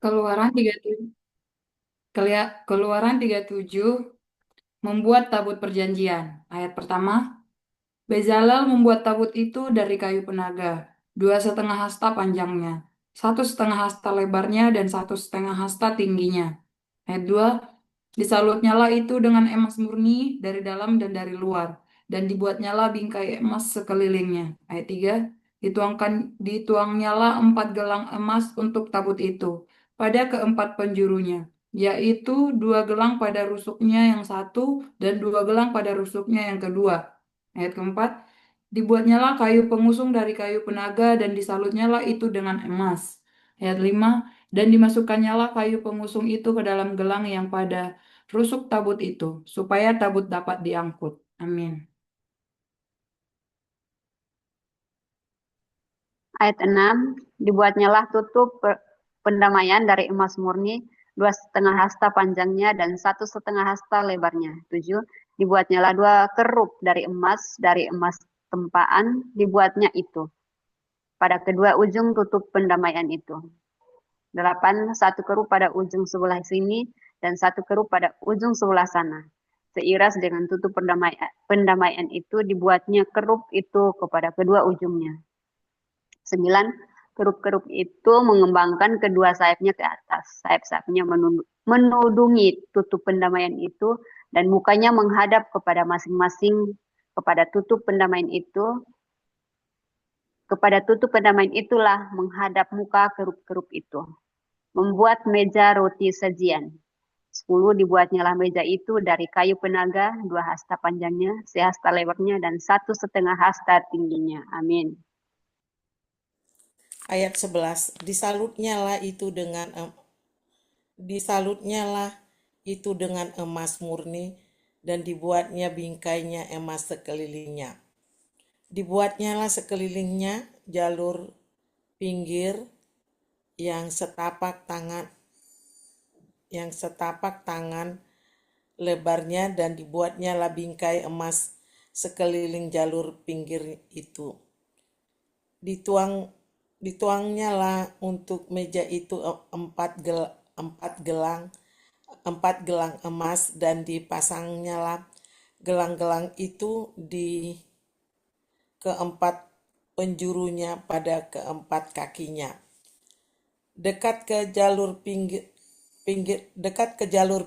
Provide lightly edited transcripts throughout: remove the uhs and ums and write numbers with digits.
Keluaran 37, Keluaran 37 membuat tabut perjanjian. Ayat pertama, Bezalel membuat tabut itu dari kayu penaga, 2,5 hasta panjangnya, 1,5 hasta lebarnya, dan 1,5 hasta tingginya. Ayat 2, disalutnyalah itu dengan emas murni dari dalam dan dari luar, dan dibuatnyalah bingkai emas sekelilingnya. Ayat 3, dituangnyalah 4 gelang emas untuk tabut itu, pada keempat penjurunya, yaitu 2 gelang pada rusuknya yang satu, dan 2 gelang pada rusuknya yang kedua. Ayat keempat, dibuatnyalah kayu pengusung dari kayu penaga dan disalutnyalah itu dengan emas. Ayat 5, dan dimasukkannya kayu pengusung itu ke dalam gelang yang pada rusuk tabut itu, supaya tabut dapat diangkut. Amin. Ayat 6, dibuatnyalah tutup pendamaian dari emas murni, 2,5 hasta panjangnya dan 1,5 hasta lebarnya. 7, dibuatnyalah 2 kerup dari emas tempaan, dibuatnya itu pada kedua ujung tutup pendamaian itu. 8, 1 kerup pada ujung sebelah sini dan 1 kerup pada ujung sebelah sana. Seiras dengan tutup pendamaian itu dibuatnya kerup itu kepada kedua ujungnya. 9, kerup-kerup itu mengembangkan kedua sayapnya ke atas. Sayap-sayapnya menudungi tutup pendamaian itu dan mukanya menghadap kepada masing-masing kepada tutup pendamaian itu. Kepada tutup pendamaian itulah menghadap muka kerup-kerup itu. Membuat meja roti sajian. 10, dibuatnyalah meja itu dari kayu penaga, 2 hasta panjangnya, 1 hasta lebarnya, dan 1,5 hasta tingginya. Amin. Ayat 11, disalutnyalah itu dengan emas murni dan dibuatnya bingkainya emas sekelilingnya. Dibuatnyalah sekelilingnya jalur pinggir yang setapak tangan lebarnya dan dibuatnyalah bingkai emas sekeliling jalur pinggir itu. Dituangnyalah untuk meja itu 4 gelang emas dan dipasangnyalah gelang-gelang itu di keempat penjurunya pada keempat kakinya. Dekat ke jalur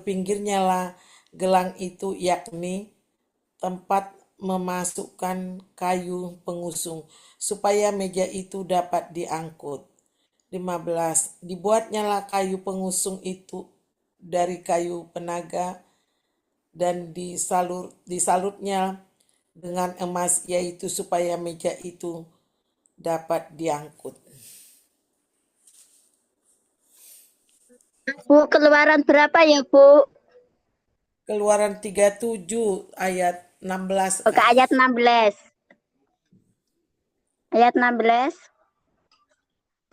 pinggirnya lah gelang itu, yakni tempat memasukkan kayu pengusung, supaya meja itu dapat diangkut. 15, dibuatnyalah kayu pengusung itu dari kayu penaga dan disalutnya dengan emas, yaitu supaya meja itu dapat diangkut. Bu, Keluaran berapa ya, Bu? Keluaran 37 ayat 16. Oke, ayat 16. Ayat 16.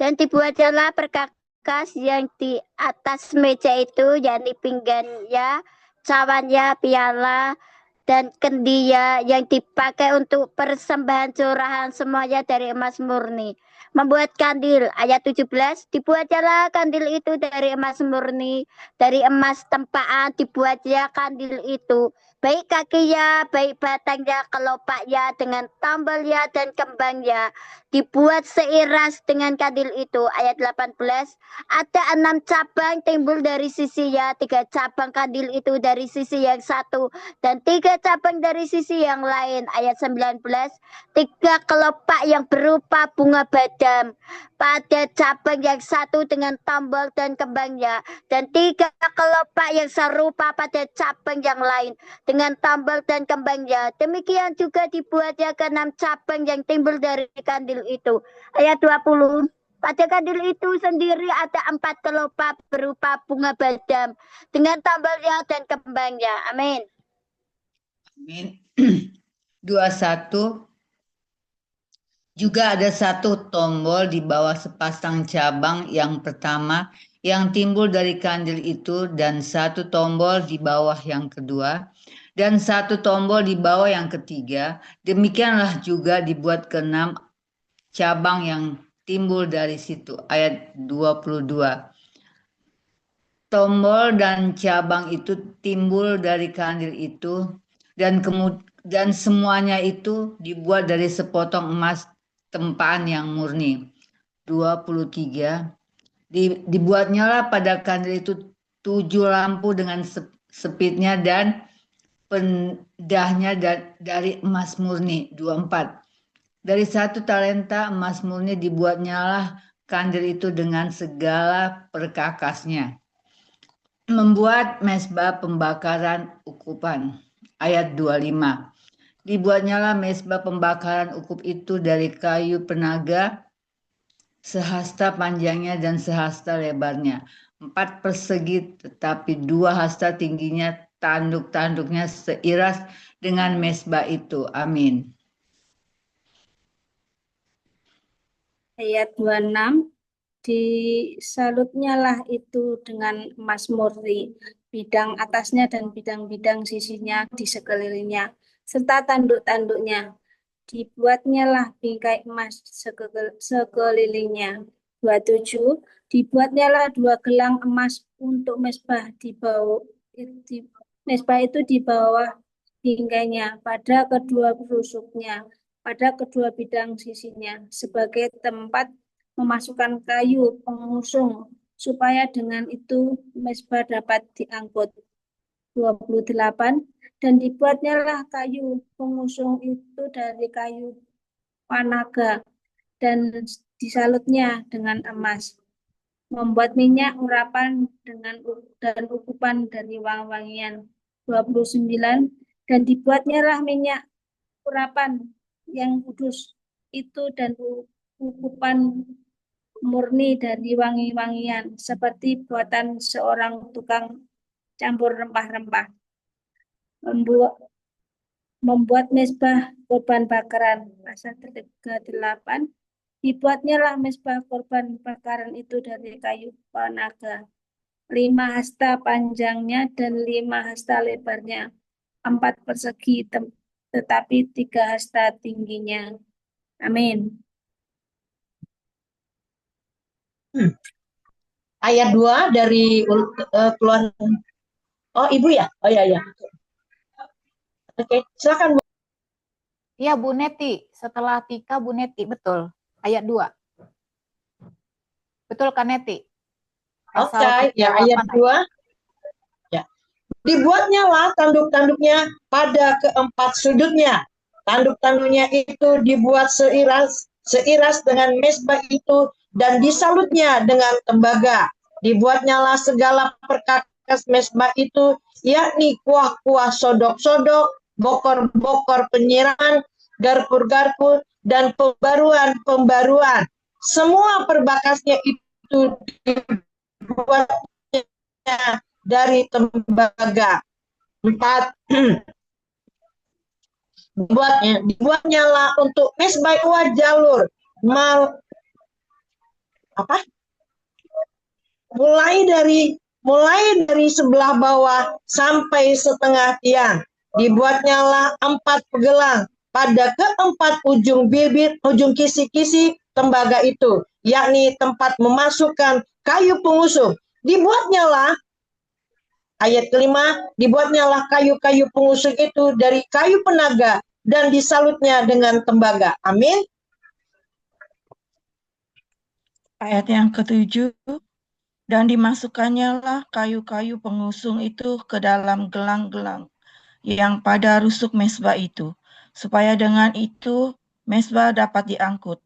Dan dibuatlah perkakas yang di atas meja itu, yakni pinggannya, cawannya, piala, dan kendia yang dipakai untuk persembahan curahan, semuanya dari emas murni. Membuat kandil, ayat 17, dibuatlah kandil itu dari emas murni, dari emas tempaan dibuatnya kandil itu, baik kakinya, baik batangnya, kelopaknya, dengan tambalnya dan kembangnya, dibuat seiras dengan kandil itu. Ayat 18, ada 6 cabang timbul dari sisinya, 3 cabang kandil itu dari sisi yang satu, dan 3 cabang dari sisi yang lain. Ayat 19, 3 kelopak yang berupa bunga badam pada cabang yang satu dengan tombol dan kembangnya, dan 3 kelopak yang serupa pada cabang yang lain dengan tombol dan kembangnya. Demikian juga dibuatnya ke 6 cabang yang timbul dari kandil itu. Ayat 20, pada kandil itu sendiri ada 4 kelopak berupa bunga badam dengan tombolnya dan kembangnya. Amin. Amin. 21, juga ada 1 tombol di bawah sepasang cabang yang pertama yang timbul dari kandil itu, dan 1 tombol di bawah yang kedua, dan 1 tombol di bawah yang ketiga. Demikianlah juga dibuat ke-6 cabang yang timbul dari situ. Ayat 22. tombol dan cabang itu timbul dari kandil itu dan semuanya itu dibuat dari sepotong emas tempaan yang murni. 23. Dibuatnya lah pada kandil itu 7 lampu dengan sepitnya dan pendahnya dari emas murni. 24. Dari 1 talenta emas murni dibuatnya lah kandil itu dengan segala perkakasnya. Membuat mezbah pembakaran ukupan. Ayat 25. Dibuatnya lah mezbah pembakaran ukup itu dari kayu penaga sehasta panjangnya dan sehasta lebarnya. 4 persegi tetapi 2 hasta tingginya, tanduk-tanduknya seiras dengan mezbah itu. Amin. Ayat 26, disalutnya lah itu dengan emas murni, bidang atasnya dan bidang-bidang sisinya di sekelilingnya, serta tanduk-tanduknya. Dibuatnya lah bingkai emas sekelilingnya. 27, dibuatnya lah 2 gelang emas untuk mezbah mezbah itu di bawah bingkainya, pada kedua rusuknya, pada kedua bidang sisinya, sebagai tempat memasukkan kayu pengusung, supaya dengan itu mezbah dapat diangkut. 28, dan dibuatnya lah kayu pengusung itu dari kayu panaga, dan disalutnya dengan emas. Membuat minyak urapan dan ukupan dari wangi-wangian. 29, dan dibuatnya lah minyak urapan yang kudus itu dan ukupan murni dari wangi-wangian, seperti buatan seorang tukang campur rempah-rempah. Membuat mezbah korban bakaran. Pasal 38, dibuatnya lah mezbah korban bakaran itu dari kayu panaga, 5 hasta panjangnya dan 5 hasta lebarnya, 4 persegi tetapi 3 hasta tingginya. Amin. Ayat 2 dari Keluaran. Oh, Ibu ya? Oh ya, ya. Oke, silakan Bu. Iya, Bu Neti. Setelah Tika, Bu Neti. Betul. Ayat 2. Betul kan, Neti? Oke, ya ayat 2. Ya. Dibuatnya lah tanduk-tanduknya pada keempat sudutnya. Tanduk-tanduknya itu dibuat seiras dengan mezbah itu dan disalutnya dengan tembaga. Dibuatnya lah segala perkakas mezbah itu, yakni kuah-kuah sodok-sodok, bokor-bokor penyiraman, garpur-garpur, dan pembaruan-pembaruan. Semua perbakasnya itu dibuatnya dari tembaga. 4. dibuatnya lah untuk mezbah jalur mulai dari sebelah bawah sampai setengah tiang. Dibuatnya lah 4 pegelang pada keempat ujung bibir, ujung kisi-kisi tembaga itu, yakni tempat memasukkan kayu pengusung. Dibuatnya lah, ayat kelima, dibuatnya lah kayu-kayu pengusung itu dari kayu penaga dan disalutnya dengan tembaga. Amin. Ayat yang ke-7, dan dimasukkannya lah kayu-kayu pengusung itu ke dalam gelang-gelang yang pada rusuk mezbah itu, supaya dengan itu mezbah dapat diangkut.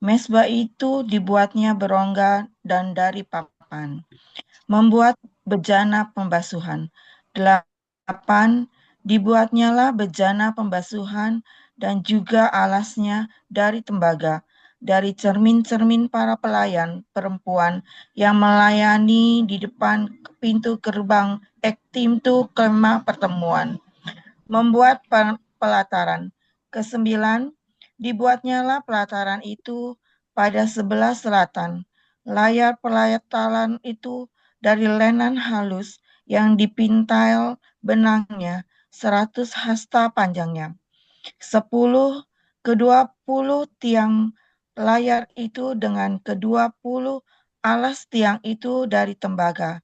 Mezbah itu dibuatnya berongga dan dari papan. Membuat bejana pembasuhan. 8. Dibuatnya lah bejana pembasuhan dan juga alasnya dari tembaga, dari cermin-cermin para pelayan perempuan yang melayani di depan pintu gerbang ektim-tu kemah pertemuan. Membuat pelataran. 9. Dibuatnya lah pelataran itu pada sebelah selatan. Layar pelataran itu dari lenan halus yang dipintal benangnya 100 hasta panjangnya. 10. Ke-20 tiang layar itu dengan ke-20 alas tiang itu dari tembaga.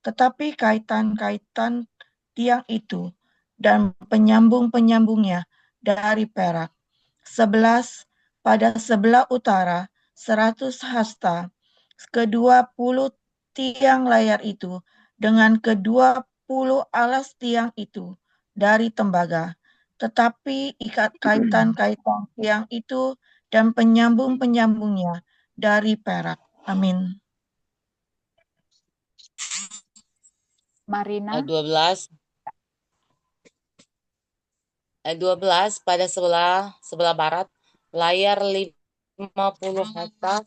tetapi kaitan-kaitan tiang itu dan penyambung-penyambungnya dari perak. 11 pada sebelah utara 100 hasta, ke-20 tiang layar itu dengan ke-20 alas tiang itu dari tembaga, tetapi kaitan-kaitan tiang itu dan penyambung-penyambungnya dari perak. Amin. Marina, Ayat 12 pada sebelah barat layar 50 hasta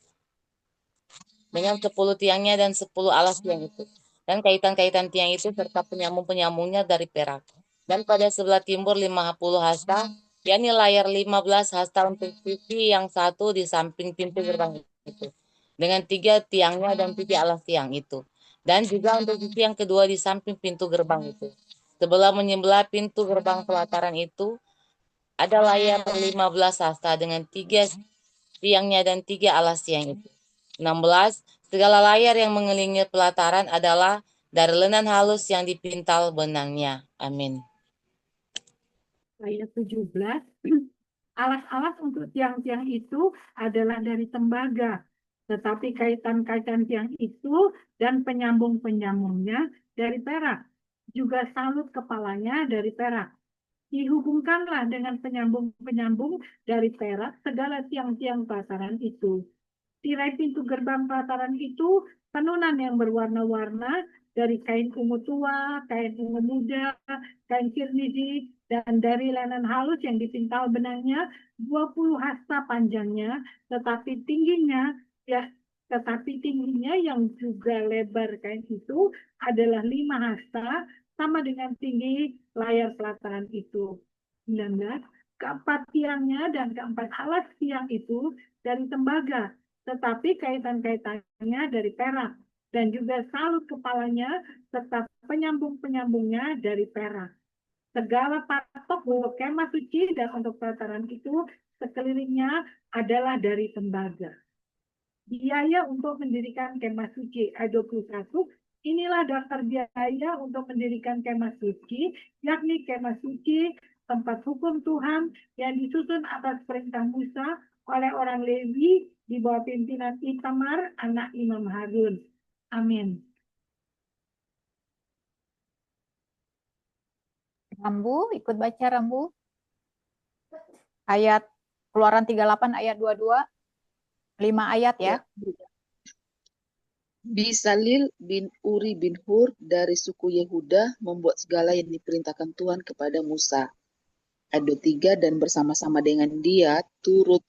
dengan 10 tiangnya dan 10 alas tiang itu. Dan kaitan-kaitan tiang itu serta penyambung-penyambungnya dari perak. Dan pada sebelah timur 50 hasta, yakni layar 15 hasta untuk sisi yang satu di samping pintu gerbang itu. Dengan 3 tiangnya dan 3 alas tiang itu. Dan juga untuk sisi yang kedua di samping pintu gerbang itu. Sebelah pintu gerbang pelataran itu ada layar 15 hasta dengan 3 tiangnya dan 3 alas tiang itu. 16. Segala layar yang mengelilingi pelataran adalah dari lenan halus yang dipintal benangnya. Amin. Ayat 17. Alas-alas untuk tiang-tiang itu adalah dari tembaga, tetapi kaitan-kaitan tiang itu dan penyambung-penyambungnya dari perak. Juga salut kepalanya dari perak. Dihubungkanlah dengan penyambung-penyambung dari perak segala tiang-tiang pelataran itu. Tirai pintu gerbang pelataran itu tenunan yang berwarna-warna dari kain ungu tua, kain ungu muda, kain kirmidi, dan dari lenan halus yang dipintal benangnya 20 hasta panjangnya, tetapi tingginya yang juga lebar kain itu adalah 5 hasta, sama dengan tinggi layar pelataran itu. 19. Keempat tiangnya dan keempat alas tiang itu dari tembaga, tetapi kaitan-kaitannya dari perak, dan juga salut kepalanya serta penyambung-penyambungnya dari perak. Segala patok untuk kemah suci dan untuk pelataran itu sekelilingnya adalah dari tembaga. Biaya untuk mendirikan kemah suci ayat 21. Inilah daftar biaya untuk mendirikan kemah suci, yakni kemah suci tempat hukum Tuhan yang disusun atas perintah Musa oleh orang Lewi di bawah pimpinan Itamar, anak Imam Harun. Amin. Rambu, ikut baca Rambu. Ayat Keluaran 38 ayat 22. 5 ayat ya. Bisalil bin Uri bin Hur dari suku Yehuda membuat segala yang diperintahkan Tuhan kepada Musa. Ayat 23, dan bersama-sama dengan dia turut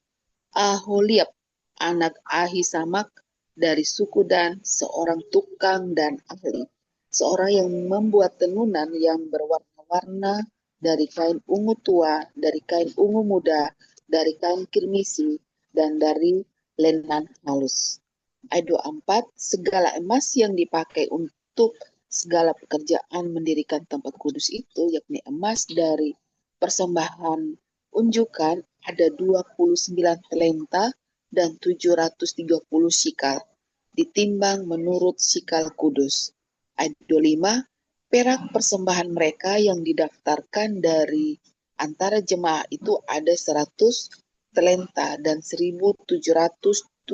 Aholiab, anak Ahisamak dari suku Dan, seorang tukang dan ahli, seorang yang membuat tenunan yang berwarna-warna dari kain ungu tua, dari kain ungu muda, dari kain kirmisi, dan dari lenan halus. Ayat 24, segala emas yang dipakai untuk segala pekerjaan mendirikan tempat kudus itu, yakni emas dari persembahan unjukan, ada 29 talenta dan 730 sikal, ditimbang menurut sikal kudus. Ayat 25, perak persembahan mereka yang didaftarkan dari antara jemaah itu ada 100 talenta dan 1775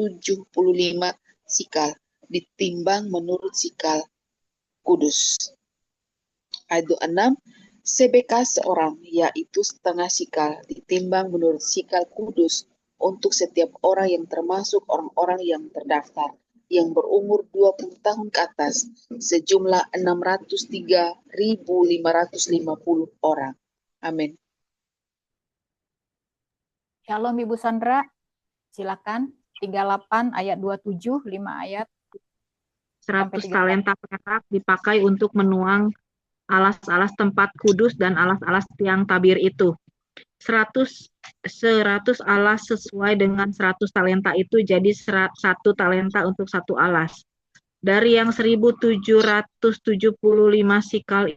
sikal, ditimbang menurut sikal kudus. Ayat 26, sebeka seorang, yaitu setengah sikal, ditimbang menurut sikal kudus untuk setiap orang yang termasuk orang-orang yang terdaftar, yang berumur 20 tahun ke atas, sejumlah 603.550 orang. Amin. Shalom Ibu Sandra, silakan. 38 ayat 27, 5 ayat. 100 talenta perak dipakai untuk menuang alas-alas tempat kudus dan alas-alas tiang tabir itu. 100 alas sesuai dengan 100 talenta itu jadi 1 talenta untuk 1 alas. Dari yang 1775 sikal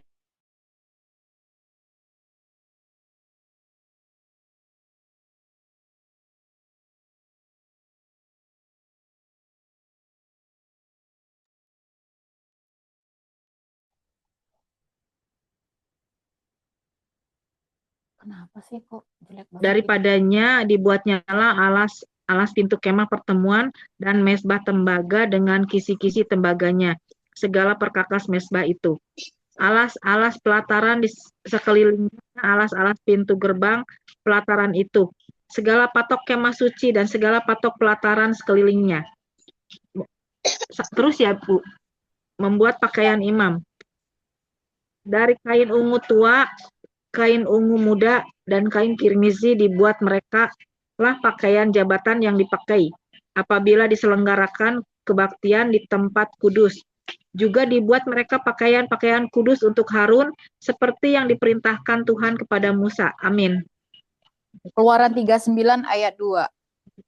Kenapa sih kok jelek banget gitu? Daripadanya dibuatnya alas pintu kemah pertemuan dan mesbah tembaga dengan kisi-kisi tembaganya, segala perkakas mesbah itu. Alas-alas pelataran di sekelilingnya, alas-alas pintu gerbang pelataran itu, segala patok kemah suci dan segala patok pelataran sekelilingnya. Terus ya Bu, membuat pakaian imam dari kain ungu tua, kain ungu muda, dan kain kirmizi dibuat mereka lah pakaian jabatan yang dipakai apabila diselenggarakan kebaktian di tempat kudus. Juga dibuat mereka pakaian-pakaian kudus untuk Harun seperti yang diperintahkan Tuhan kepada Musa. Amin. Keluaran 39 ayat 2.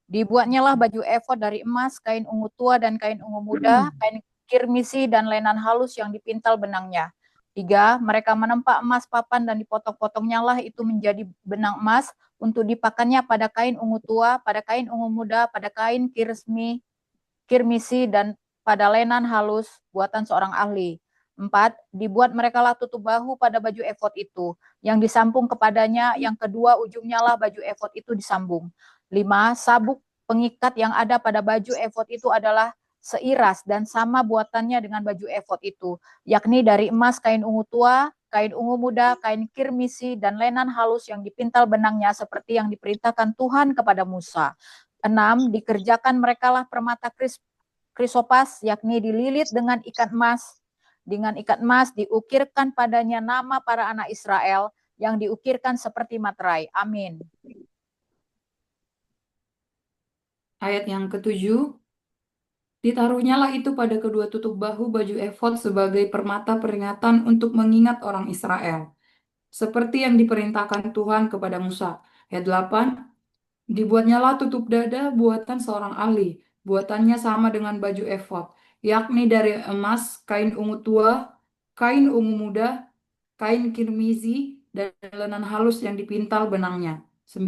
Dibuatnya lah baju efod dari emas, kain ungu tua dan kain ungu muda, kain kirmisi dan lenan halus yang dipintal benangnya. 3. Mereka menempa emas papan dan dipotong-potongnya lah itu menjadi benang emas untuk dipakannya pada kain ungu tua, pada kain ungu muda, pada kain kirmisi dan pada lenan halus buatan seorang ahli. 4. Dibuat mereka lah tutup bahu pada baju efod itu, yang disambung kepadanya, yang kedua ujungnya lah baju efod itu disambung. 5. Sabuk pengikat yang ada pada baju efod itu adalah seiras dan sama buatannya dengan baju efod itu, yakni dari emas, kain ungu tua, kain ungu muda, kain kirmisi, dan lenan halus yang dipintal benangnya seperti yang diperintahkan Tuhan kepada Musa. 6. Dikerjakan merekalah permata krisopas, yakni dililit dengan ikat emas. Dengan ikat emas diukirkan padanya nama para anak Israel yang diukirkan seperti materai. Amin. Ayat yang ke-7, ditaruhnyalah itu pada kedua tutup bahu baju efod sebagai permata peringatan untuk mengingat orang Israel, seperti yang diperintahkan Tuhan kepada Musa. Ayat 8, dibuatnyalah tutup dada buatan seorang ahli, buatannya sama dengan baju efod, yakni dari emas, kain ungu tua, kain ungu muda, kain kirmizi, dan lenan halus yang dipintal benangnya. 9,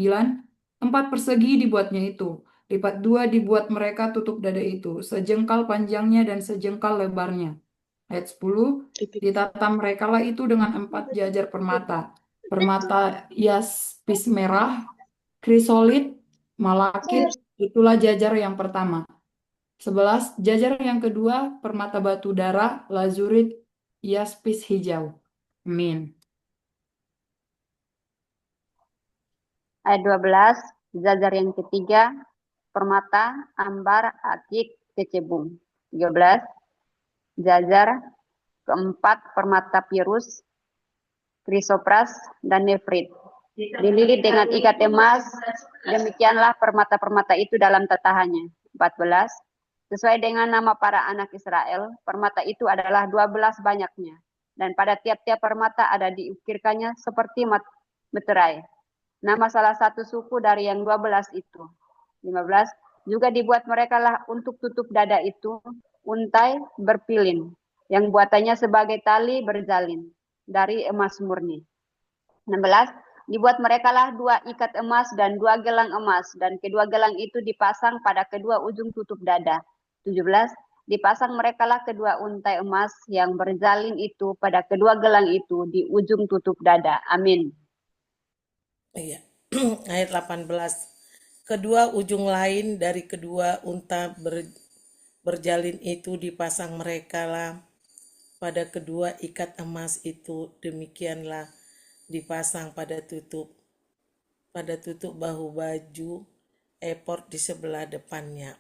4 persegi dibuatnya itu. Lipat 2 dibuat mereka tutup dada itu, sejengkal panjangnya dan sejengkal lebarnya. Ayat 10, ditata merekalah itu dengan 4 jajar permata. Permata yaspis merah, krisolit, malakit, itulah jajar yang pertama. 11, jajar yang kedua, permata batu bara, lazurit, yaspis hijau. Amin. Ayat 12, jajar yang ketiga, permata, ambar, akik, kecebung. 13, jajar keempat, permata pirus, krisopras, dan nefrit. Dililit dengan ikat emas, demikianlah permata-permata itu dalam tatahannya. 14, sesuai dengan nama para anak Israel, permata itu adalah 12 banyaknya, dan pada tiap-tiap permata ada diukirkannya seperti meterai. Nama salah satu suku dari yang 12 itu. 15, juga dibuat mereka lah untuk tutup dada itu, untai berpilin, yang buatannya sebagai tali berjalin, dari emas murni. 16, dibuat mereka lah 2 ikat emas dan 2 gelang emas, dan kedua gelang itu dipasang pada kedua ujung tutup dada. 17, dipasang mereka lah kedua untai emas yang berjalin itu pada kedua gelang itu di ujung tutup dada. Amin. Iya. Ayat 18. Kedua ujung lain dari kedua unta berjalin itu dipasang mereka lah pada kedua ikat emas itu, demikianlah dipasang pada tutup bahu baju efod di sebelah depannya.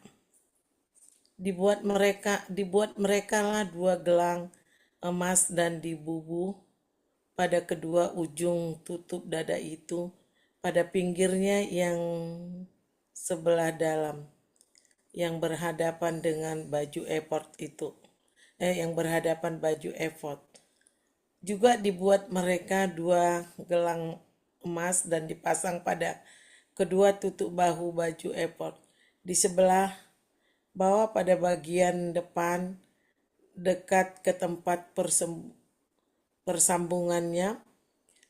Dibuat mereka lah 2 gelang emas dan dibubuh pada kedua ujung tutup dada itu, pada pinggirnya yang sebelah dalam, yang berhadapan dengan baju efod itu, yang berhadapan baju efod. Juga dibuat mereka 2 gelang emas dan dipasang pada kedua tutup bahu baju efod di sebelah bawah pada bagian depan dekat ke tempat persambungannya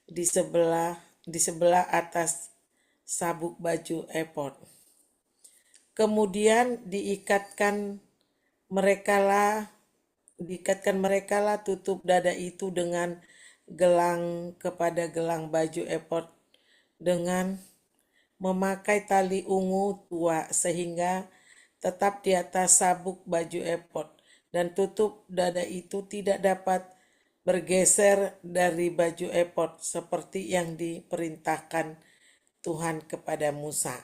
di sebelah atas sabuk baju efod. Kemudian diikatkan mereka lah tutup dada itu dengan gelang kepada gelang baju efod dengan memakai tali ungu tua sehingga tetap di atas sabuk baju efod, dan tutup dada itu tidak dapat bergeser dari baju efod seperti yang diperintahkan Tuhan kepada Musa.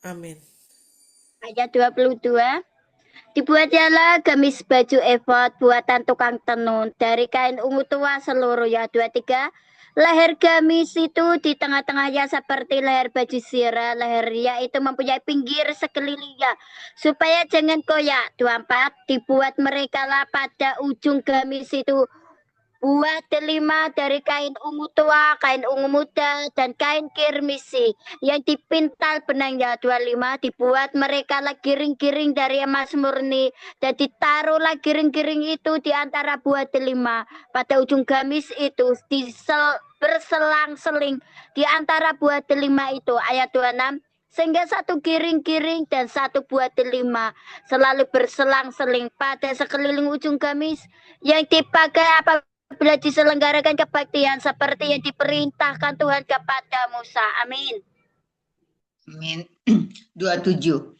Amin. Ayat 22. Dibuatlah gamis baju efod buatan tukang tenun dari kain ungu tua seluruhnya. 23. Leher gamis itu di tengah-tengahnya seperti leher baju zirah. Lehernya itu mempunyai pinggir sekelilingnya supaya jangan koyak. 24. Dibuat mereka lah pada ujung gamis itu buat delima dari kain ungu tua, kain ungu muda, dan kain kirmisi yang dipintal benangnya. 25. Dibuat mereka lah giring-giring dari emas murni dan ditaruhlah giring-giring itu di antara buah delima. Pada ujung gamis itu berselang-seling di antara buah delima itu. Ayat 26. Sehingga satu giring-giring dan satu buah delima selalu berselang-seling pada sekeliling ujung gamis yang dipakai apabila diselenggarakan kebaktian seperti yang diperintahkan Tuhan kepada Musa. Amin. Amin. 27.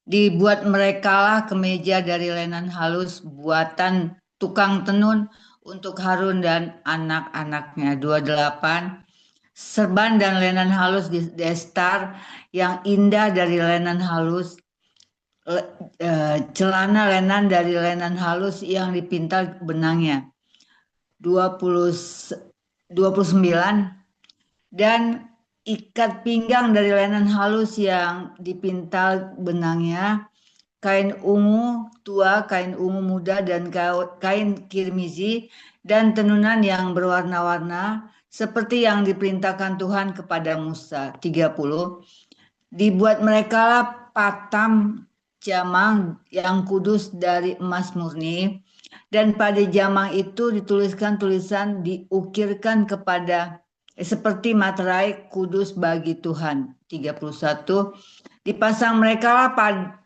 Dibuat merekalah kemeja dari lenan halus buatan tukang tenun untuk Harun dan anak-anaknya. 28. Serban dan lenan halus di destar yang indah dari lenan halus, celana lenan dari lenan halus yang dipintal benangnya. 29. Dan ikat pinggang dari lenan halus yang dipintal benangnya, kain ungu tua, kain ungu muda, dan kain kirmizi, dan tenunan yang berwarna-warna, seperti yang diperintahkan Tuhan kepada Musa. 30. Dibuat merekalah patam jamang yang kudus dari emas murni, dan pada jamang itu dituliskan tulisan diukirkan kepada seperti materai kudus bagi Tuhan. 31. Dipasang merekalah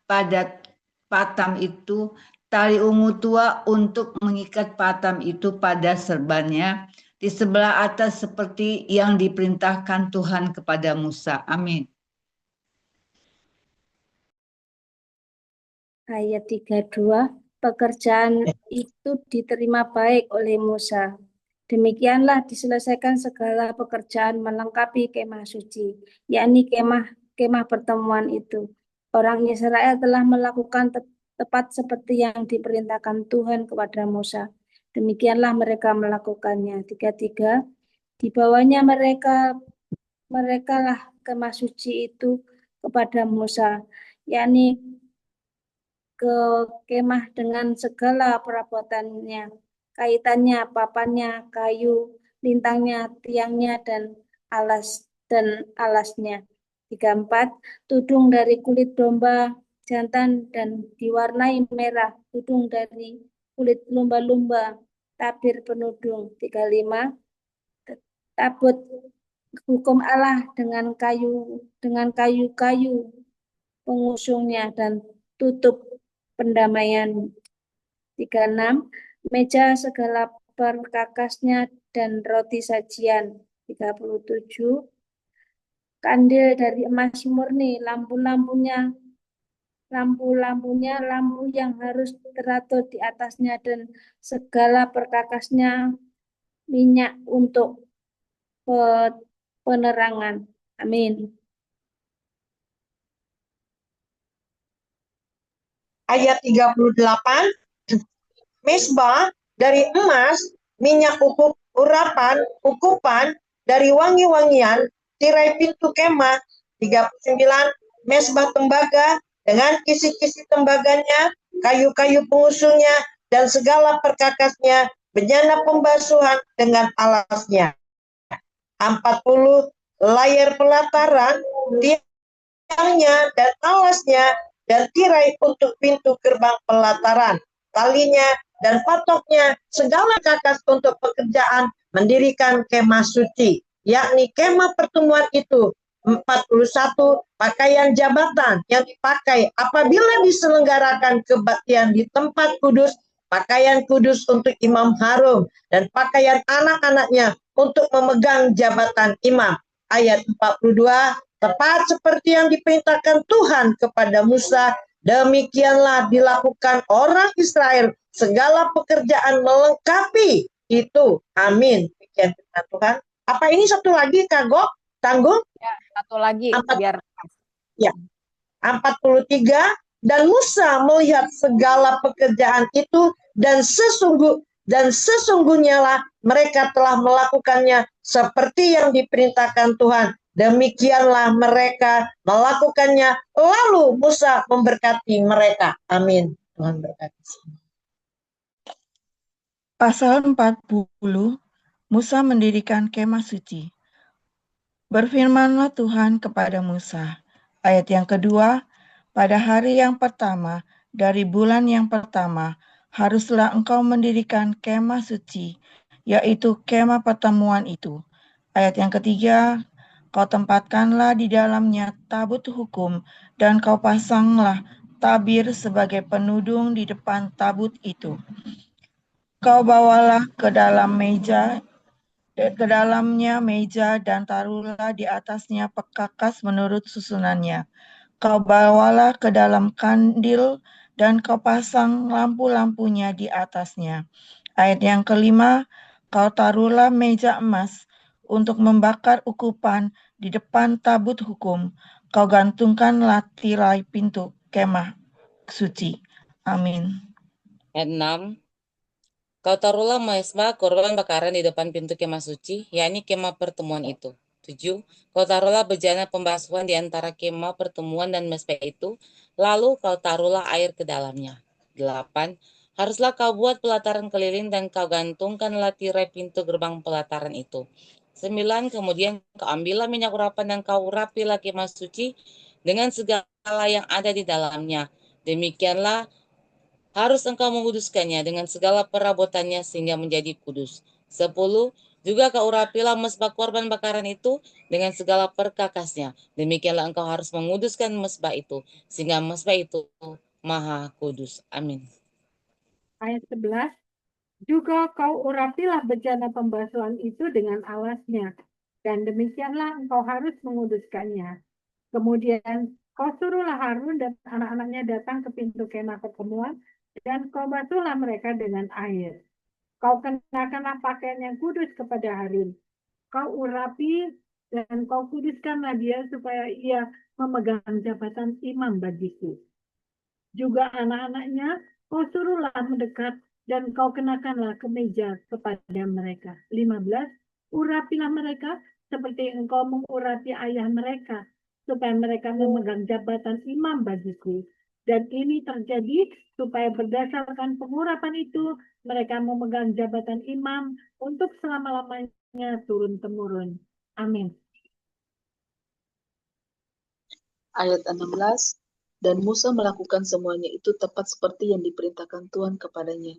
pada patam itu tali ungu tua untuk mengikat patam itu pada serbannya di sebelah atas seperti yang diperintahkan Tuhan kepada Musa. Amin. Ayat 32. Pekerjaan itu diterima baik oleh Musa. Demikianlah diselesaikan segala pekerjaan melengkapi kemah suci, yakni kemah pertemuan itu. Orang Israel telah melakukan tepat seperti yang diperintahkan Tuhan kepada Musa. Demikianlah mereka melakukannya. 33. Dibawanya mereka lah kemah suci itu kepada Musa, yakni ke kemah dengan segala perabotannya, kaitannya, papannya, kayu, lintangnya, tiangnya, dan alasnya. 34. Tudung dari kulit domba jantan dan diwarnai merah, tudung dari kulit lumba-lumba, tabir penudung. 35. Tabut hukum Allah dengan kayu-kayu pengusungnya dan tutup pendamaian. 36. Meja segala perkakasnya dan roti sajian. 37. Kandil dari emas murni, lampu-lampunya lampu yang harus teratur di atasnya dan segala perkakasnya, minyak untuk penerangan. Amin. Ayat 38, mesbah dari emas, minyak urapan, ukupan dari wangi-wangian, tirai pintu kemah. 39, mesbah tembaga dengan kisi-kisi tembaganya, kayu-kayu pengusungnya, dan segala perkakasnya, bejana pembasuhan dengan alasnya. 40, layar pelataran, tiangnya dan alasnya, dan tirai untuk pintu gerbang pelataran, talinya dan patoknya, segala kakas untuk pekerjaan mendirikan kemah suci, yakni kemah pertemuan itu. 41, pakaian jabatan yang dipakai apabila diselenggarakan kebaktian di tempat kudus, pakaian kudus untuk imam Harun, dan pakaian anak-anaknya untuk memegang jabatan imam. ayat 42, tepat seperti yang diperintahkan Tuhan kepada Musa, demikianlah dilakukan orang Israel, segala pekerjaan melengkapi itu. Amin. Demikian firman Tuhan. Apa ini satu lagi, Kagok? Tanggung? Ya, satu lagi biar Ya. 43, dan Musa melihat segala pekerjaan itu dan sesungguhnya lah mereka telah melakukannya seperti yang diperintahkan Tuhan. Demikianlah mereka melakukannya, lalu Musa memberkati mereka. Amin. Tuhan berkati. Pasal 40, Musa mendirikan kemah suci. Berfirmanlah Tuhan kepada Musa. Ayat yang kedua, pada hari yang pertama dari bulan yang pertama, haruslah engkau mendirikan kemah suci, yaitu kemah pertemuan itu. Ayat yang ketiga, kau tempatkanlah di dalamnya tabut hukum, dan kau pasanglah tabir sebagai penudung di depan tabut itu. Kau bawalah ke dalamnya meja dan taruhlah di atasnya pekakas menurut susunannya. Kau bawalah ke dalam kandil dan kau pasang lampu-lampunya di atasnya. Ayat yang kelima, kau taruhlah meja emas untuk membakar ukupan di depan tabut hukum. Kau gantungkanlah tirai pintu kemah suci. Amin. Ayat 6. Kau taruhlah mesbah korban bakaran di depan pintu kemah suci, yakni kemah pertemuan itu. 7. Kau taruhlah bejana pembasuhan di antara kemah pertemuan dan mesbah itu, lalu kau taruhlah air ke dalamnya. 8. Haruslah kau buat pelataran keliling dan kau gantungkanlah tirai pintu gerbang pelataran itu. 9. Kemudian kau ambillah minyak urapan dan kau urapilah kemah suci dengan segala yang ada di dalamnya. Demikianlah harus engkau menguduskannya dengan segala perabotannya sehingga menjadi kudus. 10. Juga kau urapilah mesbah korban bakaran itu dengan segala perkakasnya. Demikianlah engkau harus menguduskan mesbah itu sehingga mesbah itu maha kudus. Amin. Ayat 11, juga kau urapilah bejana pembasuhan itu dengan alasnya, dan demikianlah engkau harus menguduskannya. Kemudian kau suruhlah Harun dan anak-anaknya datang ke pintu kemah pertemuan, dan kau basuhlah mereka dengan air. Kau kenakanlah pakaian yang kudus kepada Harun. Kau urapi dan kau kuduskanlah dia supaya ia memegang jabatan imam bagiku. Juga anak-anaknya kau suruhlah mendekat dan kau kenakanlah kemeja kepada mereka. 15. Urapilah mereka seperti engkau mengurapi ayah mereka, supaya mereka memegang jabatan imam bagiku. Dan ini terjadi supaya berdasarkan pengurapan itu, mereka memegang jabatan imam untuk selama-lamanya turun-temurun. Amin. Ayat 16, dan Musa melakukan semuanya itu tepat seperti yang diperintahkan Tuhan kepadanya.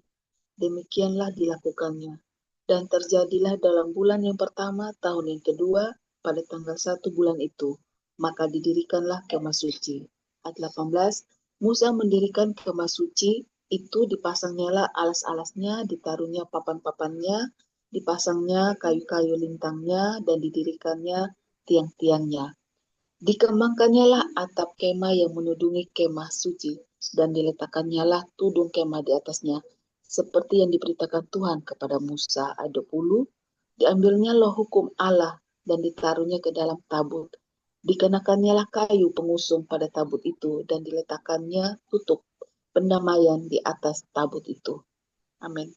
Demikianlah dilakukannya. Dan terjadilah dalam bulan yang pertama, tahun yang kedua, pada tanggal 1 bulan itu. Maka didirikanlah kemah suci. Ayat 18, Musa mendirikan kemah suci, itu dipasangnyalah alas-alasnya, ditaruhnya papan-papannya, dipasangnya kayu-kayu lintangnya, dan didirikannya tiang-tiangnya. Dikembangkannya lah atap kemah yang menudungi kemah suci, dan diletakkannya lah tudung kemah di atasnya, seperti yang diberitakan Tuhan kepada Musa. Ayat 20, diambilnya loh hukum Allah, dan ditaruhnya ke dalam tabut. Dikenakannya lah kayu pengusung pada tabut itu, dan diletakkannya tutup pendamaian di atas tabut itu. Amin.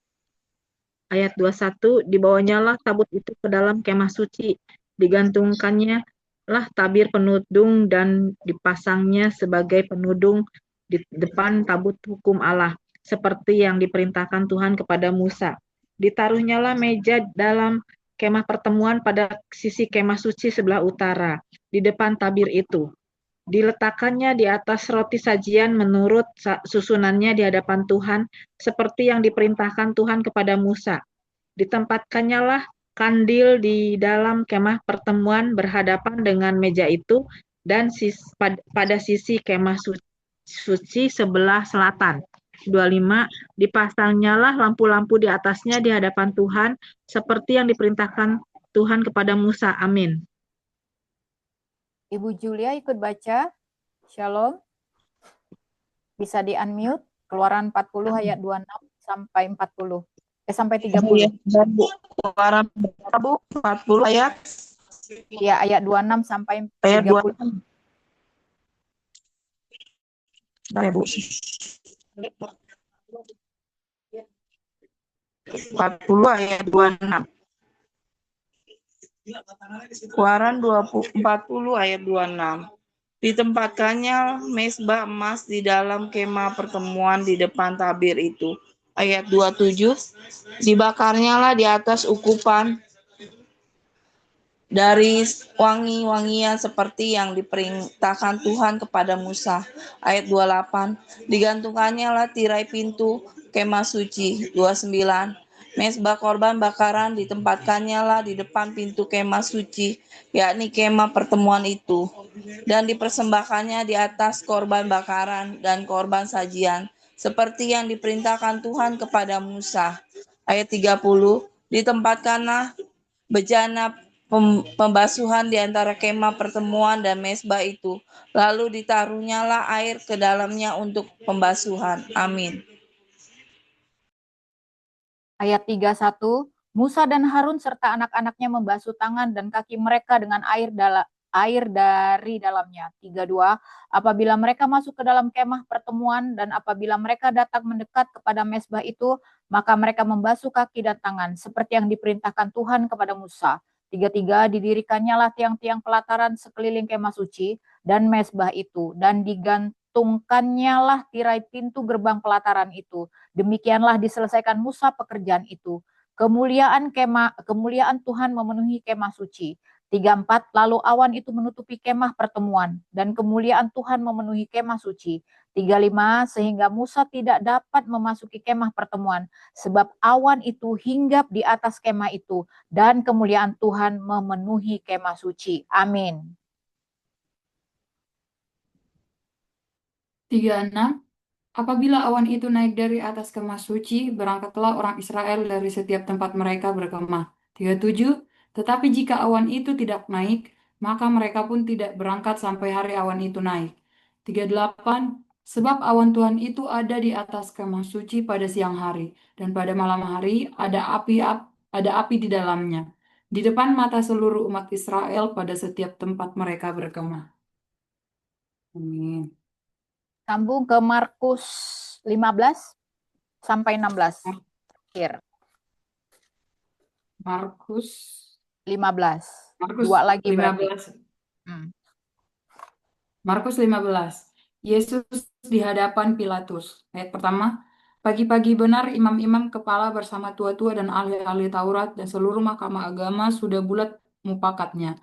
Ayat 21, dibawanya lah tabut itu ke dalam kemah suci, digantungkannya lah tabir penudung dan dipasangnya sebagai penudung di depan tabut hukum Allah, seperti yang diperintahkan Tuhan kepada Musa. Ditaruhnyalah meja dalam kemah pertemuan pada sisi kemah suci sebelah utara, di depan tabir itu. Diletakkannya di atas roti sajian menurut susunannya di hadapan Tuhan, seperti yang diperintahkan Tuhan kepada Musa. Ditempatkannya lah kandil di dalam kemah pertemuan berhadapan dengan meja itu, dan pada sisi kemah suci sebelah selatan. 25, dipasangnyalah lampu-lampu di atasnya di hadapan Tuhan, seperti yang diperintahkan Tuhan kepada Musa. Amin. Ibu Julia ikut baca. Shalom. Bisa di-unmute. Keluaran 40 ayat 26 sampai 40. Sampai 30. Keluaran berapa, Bu? 40 ayat? Ya, ayat 26 sampai Ayat 30. 26. Bentar ya, Bu. 40 ayat 26. Keluaran 40 ayat 26. Ditempatkannya mezbah emas di dalam kemah pertemuan di depan tabir itu. Ayat 27. Dibakarnyalah di atas ukupan dari wangi-wangian seperti yang diperintahkan Tuhan kepada Musa. Ayat 28. Digantungkannya lah tirai pintu kemah suci. 29. Mezbah korban bakaran ditempatkannya lah di depan pintu kemah suci, yakni kemah pertemuan itu. Dan dipersembahkannya di atas korban bakaran dan korban sajian, seperti yang diperintahkan Tuhan kepada Musa. Ayat 30. Ditempatkanlah bejana pembasuhan di antara kemah pertemuan dan mezbah itu, lalu ditaruhnyalah air ke dalamnya untuk pembasuhan. Amin. Ayat 31, Musa dan Harun serta anak-anaknya membasuh tangan dan kaki mereka dengan air dari dalamnya. 32, apabila mereka masuk ke dalam kemah pertemuan dan apabila mereka datang mendekat kepada mezbah itu, maka mereka membasuh kaki dan tangan, seperti yang diperintahkan Tuhan kepada Musa. 33, didirikannya lah tiang-tiang pelataran sekeliling kemah suci dan mezbah itu, dan digantungkannya lah tirai pintu gerbang pelataran itu. Demikianlah diselesaikan Musa pekerjaan itu. Kemuliaan Tuhan memenuhi kemah suci. 34, lalu awan itu menutupi kemah pertemuan, dan kemuliaan Tuhan memenuhi kemah suci. 35, sehingga Musa tidak dapat memasuki kemah pertemuan, sebab awan itu hinggap di atas kemah itu, dan kemuliaan Tuhan memenuhi kemah suci. Amin. 36. Apabila awan itu naik dari atas kemah suci, berangkatlah orang Israel dari setiap tempat mereka berkemah. 37. Tetapi jika awan itu tidak naik, maka mereka pun tidak berangkat sampai hari awan itu naik. 38. Sebab awan Tuhan itu ada di atas kemah suci pada siang hari, dan pada malam hari ada api di dalamnya, di depan mata seluruh umat Israel pada setiap tempat mereka berkemah. Amin. Sambung ke Markus 15 sampai 16. Akhir. Markus 15. Markus Dua lagi 15. berarti. Markus 15. Yesus di hadapan Pilatus. Ayat pertama. Pagi-pagi benar imam-imam kepala bersama tua-tua dan ahli-ahli Taurat dan seluruh mahkamah agama sudah bulat mupakatnya.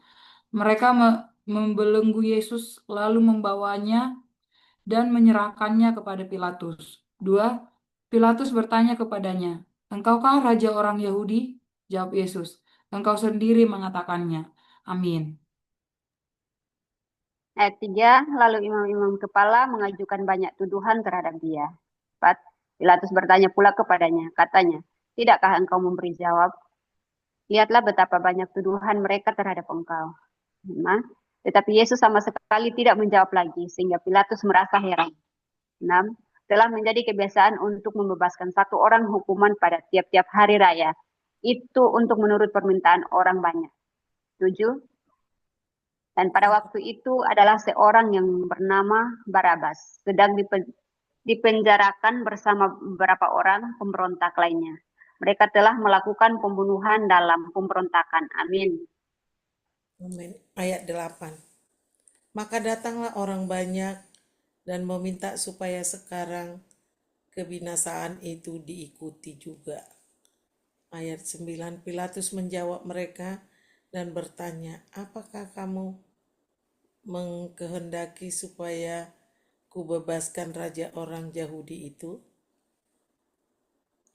Mereka membelenggu Yesus lalu membawanya dan menyerahkannya kepada Pilatus. 2. Pilatus bertanya kepadanya, "Engkaukah raja orang Yahudi?" Jawab Yesus, "Engkau sendiri mengatakannya." Amin. Ayat 3, lalu imam-imam kepala mengajukan banyak tuduhan terhadap dia. 4, Pilatus bertanya pula kepadanya, katanya, "Tidakkah engkau memberi jawab? Lihatlah betapa banyak tuduhan mereka terhadap engkau." 5, tetapi Yesus sama sekali tidak menjawab lagi, sehingga Pilatus merasa heran. 6, telah menjadi kebiasaan untuk membebaskan satu orang hukuman pada tiap-tiap hari raya. Itu untuk menurut permintaan orang banyak. 7, dan pada waktu itu adalah seorang yang bernama Barabas sedang dipenjarakan bersama beberapa orang pemberontak lainnya. Mereka telah melakukan pembunuhan dalam pemberontakan. Amin. Amin. Ayat 8. Maka datanglah orang banyak dan meminta supaya sekarang kebinasaan itu diikuti juga. Ayat 9. Pilatus menjawab mereka dan bertanya, "Apakah kamu mengkehendaki supaya kubebaskan raja orang Yahudi itu?"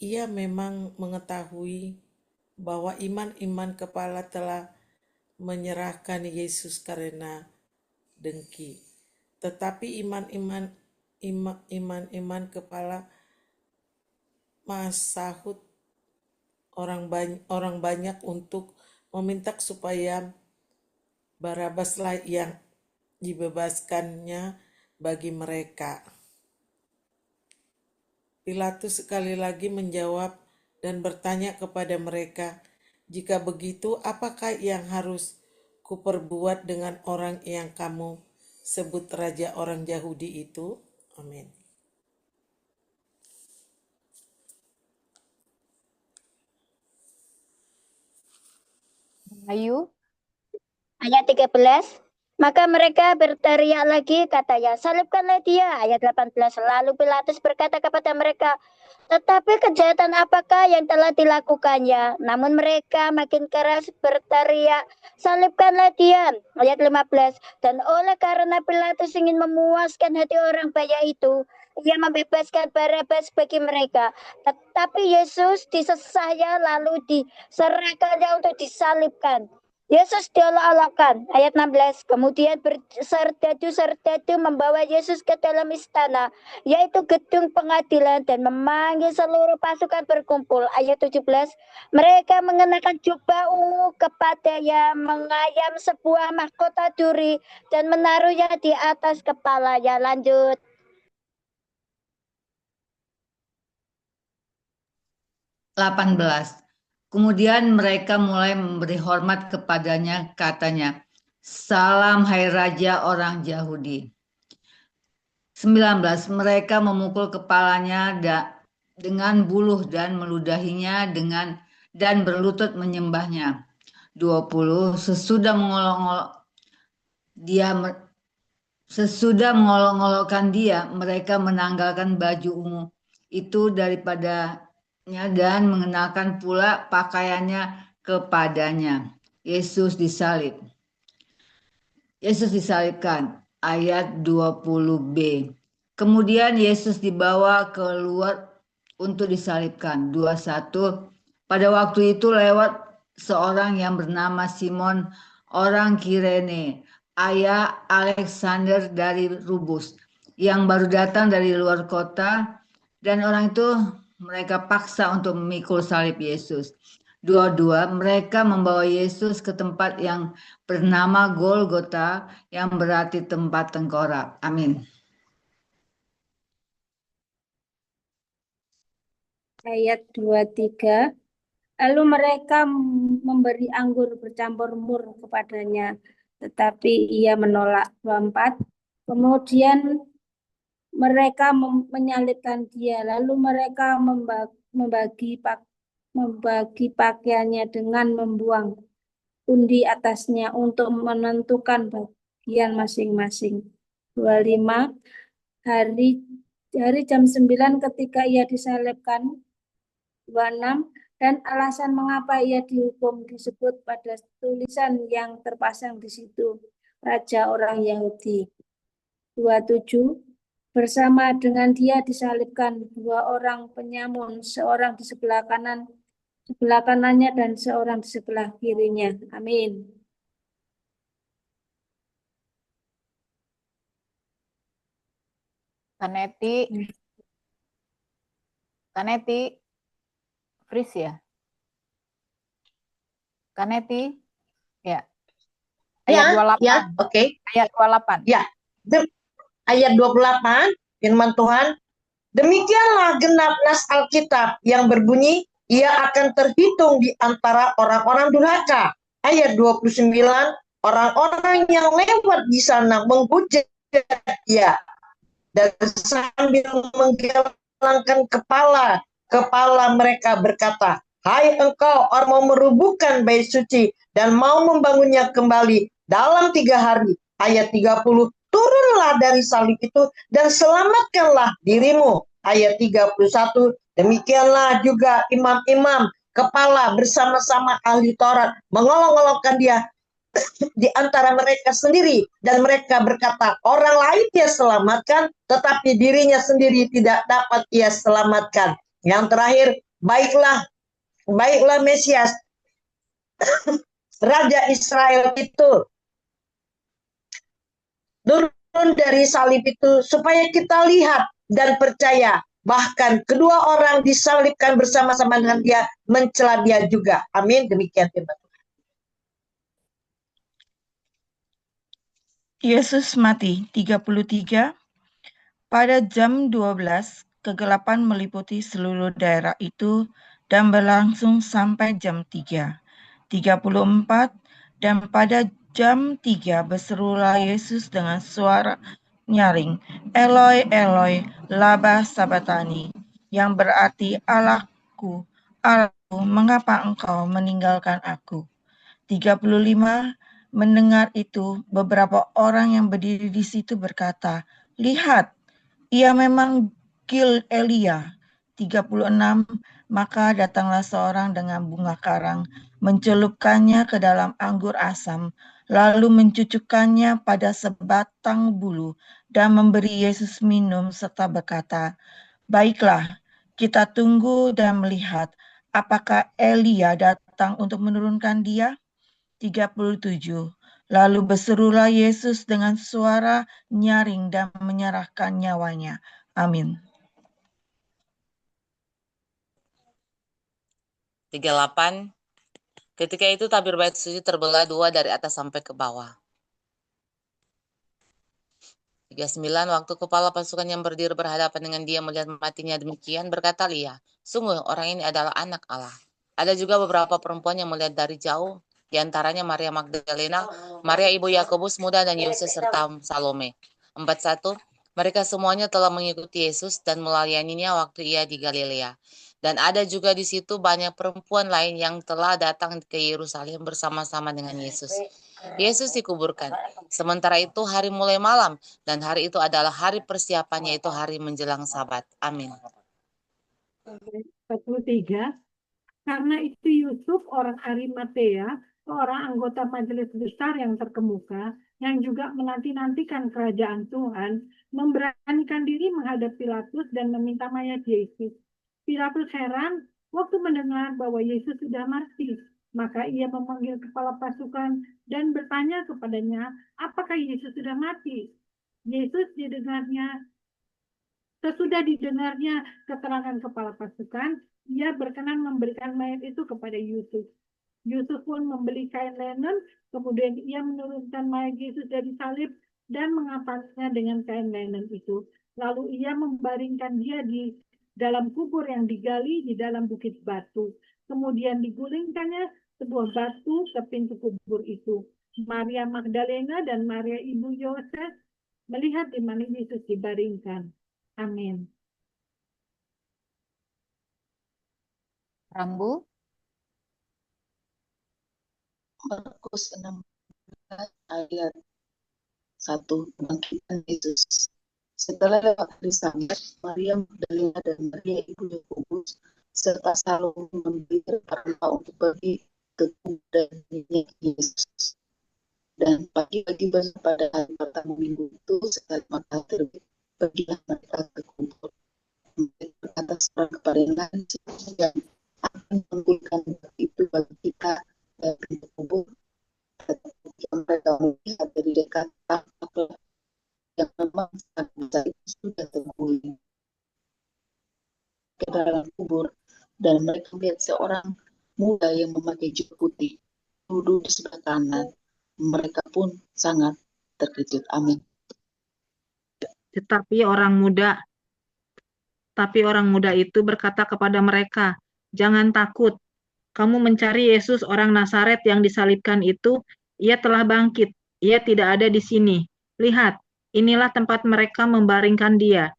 Ia memang mengetahui bahwa iman-iman kepala telah menyerahkan Yesus karena dengki. Tetapi iman-iman kepala masahut orang banyak untuk meminta supaya Barabaslah yang dibebaskannya bagi mereka. Pilatus sekali lagi menjawab dan bertanya kepada mereka, "Jika begitu, apakah yang harus kuperbuat dengan orang yang kamu sebut raja orang Yahudi itu?" Amin. Ayu. Ayat 13. Maka mereka berteriak lagi, katanya, salibkanlah dia. Ayat 18. Lalu Pilatus berkata kepada mereka, tetapi kejahatan apakah yang telah dilakukannya? Namun mereka makin keras berteriak, salibkanlah dia. Ayat 15. Dan oleh karena Pilatus ingin memuaskan hati orang banyak itu, ia membebaskan Barabas bagi mereka. Tetapi Yesus disesahnya lalu diserahkannya untuk disalibkan. Yesus diolok-olokkan. Ayat 16. Kemudian serdadu-serdadu membawa Yesus ke dalam istana, yaitu gedung pengadilan, dan memanggil seluruh pasukan berkumpul. Ayat 17. Mereka mengenakan jubah ungu kepadanya, mengayam sebuah mahkota duri, dan menaruhnya di atas kepalanya. Lanjut. Kemudian mereka mulai memberi hormat kepadanya, katanya, salam hai Raja orang Yahudi. 19. Mereka memukul kepalanya dengan buluh dan meludahinya dan berlutut menyembahnya. 20. Sesudah mengolok-olokkan dia, mereka menanggalkan baju ungu itu daripadanya dan mengenakan pula pakaiannya kepadanya. Yesus disalibkan. Ayat 20b. Kemudian Yesus dibawa keluar untuk disalibkan. 21. Pada waktu itu lewat seorang yang bernama Simon orang Kirene, ayah Alexander dari Rubus, yang baru datang dari luar kota, dan orang itu mereka paksa untuk memikul salib Yesus. 22. Mereka membawa Yesus ke tempat yang bernama Golgota, yang berarti tempat tengkorak. Amin. Ayat 23. Lalu mereka memberi anggur bercampur mur kepadanya, tetapi ia menolak. 24. Kemudian mereka menyalibkan dia, lalu mereka membagi pakaiannya dengan membuang undi atasnya untuk menentukan bagian masing-masing. 25. Hari jam 9 ketika ia disalibkan. 26. Dan alasan mengapa ia dihukum disebut pada tulisan yang terpasang di situ, Raja orang Yahudi. 27. Bersama dengan dia disalibkan dua orang penyamun, seorang di sebelah kanannya dan seorang di sebelah kirinya. Amin. Kaneti, Fris ya? Kaneti, ya. Ayat 28. Ya, oke. Ayat 28. Ya, ayat 28, firman Tuhan, demikianlah genap nas Alkitab yang berbunyi, ia akan terhitung di antara orang-orang durhaka. Ayat 29, orang-orang yang lewat di sana menghujat dia, dan sambil menggelengkan kepala mereka berkata, hai engkau orang mau merubuhkan bait suci dan mau membangunnya kembali dalam 3 hari. Ayat 30, turunlah dari salib itu dan selamatkanlah dirimu. Ayat 31, demikianlah juga imam-imam kepala bersama-sama ahli Taurat mengolok-olokkan dia di antara mereka sendiri, dan mereka berkata, orang lain dia selamatkan, tetapi dirinya sendiri tidak dapat ia selamatkan. Yang terakhir, baiklah Mesias, Raja Israel itu turun dari salib itu supaya kita lihat dan percaya. Bahkan kedua orang disalibkan bersama-sama dengan dia, mencela dia juga. Amin. Demikian firman Tuhan. Yesus mati. 33. Pada jam 12, kegelapan meliputi seluruh daerah itu dan berlangsung sampai jam 3. 34. Dan pada jam 3 berserulah Yesus dengan suara nyaring, Eloi, Eloi, lama sabachthani, yang berarti Allahku, Allahku, mengapa engkau meninggalkan aku? 35. Mendengar itu, beberapa orang yang berdiri di situ berkata, lihat, ia memang Elia. 36. Maka datanglah seorang dengan bunga karang, mencelupkannya ke dalam anggur asam, lalu mencucukkannya pada sebatang bulu, dan memberi Yesus minum serta berkata, baiklah, kita tunggu dan melihat apakah Elia datang untuk menurunkan dia. 37. Lalu berserulah Yesus dengan suara nyaring dan menyerahkan nyawanya. Amin. 38. Ketika itu tabir bait suci terbelah dua dari atas sampai ke bawah. 39. Waktu kepala pasukan yang berdiri berhadapan dengan dia melihat matinya demikian, berkata ia, sungguh orang ini adalah anak Allah. Ada juga beberapa perempuan yang melihat dari jauh, di antaranya Maria Magdalena, Maria ibu Yakobus muda dan Yoses serta Salome. 41. Mereka semuanya telah mengikuti Yesus dan melayaninya waktu ia di Galilea. Dan ada juga di situ banyak perempuan lain yang telah datang ke Yerusalem bersama-sama dengan Yesus. Yesus dikuburkan. Sementara itu hari mulai malam, dan hari itu adalah hari persiapannya, yaitu hari menjelang Sabat. Amin. 43. Karena itu Yusuf orang Arimatea, seorang anggota majelis besar yang terkemuka, yang juga menanti-nantikan kerajaan Tuhan, memberanikan diri menghadap Pilatus dan meminta mayat Yesus. Pilatus heran waktu mendengar bahwa Yesus sudah mati. Maka ia memanggil kepala pasukan dan bertanya kepadanya, apakah Yesus sudah mati? Sesudah didengarnya keterangan kepala pasukan, ia berkenan memberikan mayat itu kepada Yusuf. Yusuf pun membeli kain linen, kemudian ia menurunkan mayat Yesus dari salib dan mengapasnya dengan kain linen itu. Lalu ia membaringkan dia di dalam kubur yang digali di dalam bukit batu. Kemudian digulingkannya sebuah batu ke pintu kubur itu. Maria Magdalena dan Maria ibu Yoses melihat di mana Yesus dibaringkan. Amin. Rambu. Markus 16 ayat 1. Bangkitan Yesus. Setelah lewat hari Sabat, Maria Magdalena dan Maria ibu Yakobus serta Salome membeli rempah untuk pergi ke kubur dan minyak Yesus. Dan pagi-pagi pada hari pertama minggu itu, setelah matahari terbit, pergilah mereka ke kubur. Mereka berkata seorang kepada yang lain, yang akan mengumpulkan itu bagi kita dan pintu kubur. Ketika mereka melihat dari dekat apa yang memang sangat besar itu sudah terguling ke dalam kubur, dan mereka melihat seorang muda yang memakai jas putih duduk di sebelah kanan. Mereka pun sangat terkejut. Amin. Tapi orang muda itu berkata kepada mereka, jangan takut. Kamu mencari Yesus orang Nazaret yang disalibkan itu. Ia telah bangkit. Ia tidak ada di sini. Lihat, inilah tempat mereka membaringkan dia.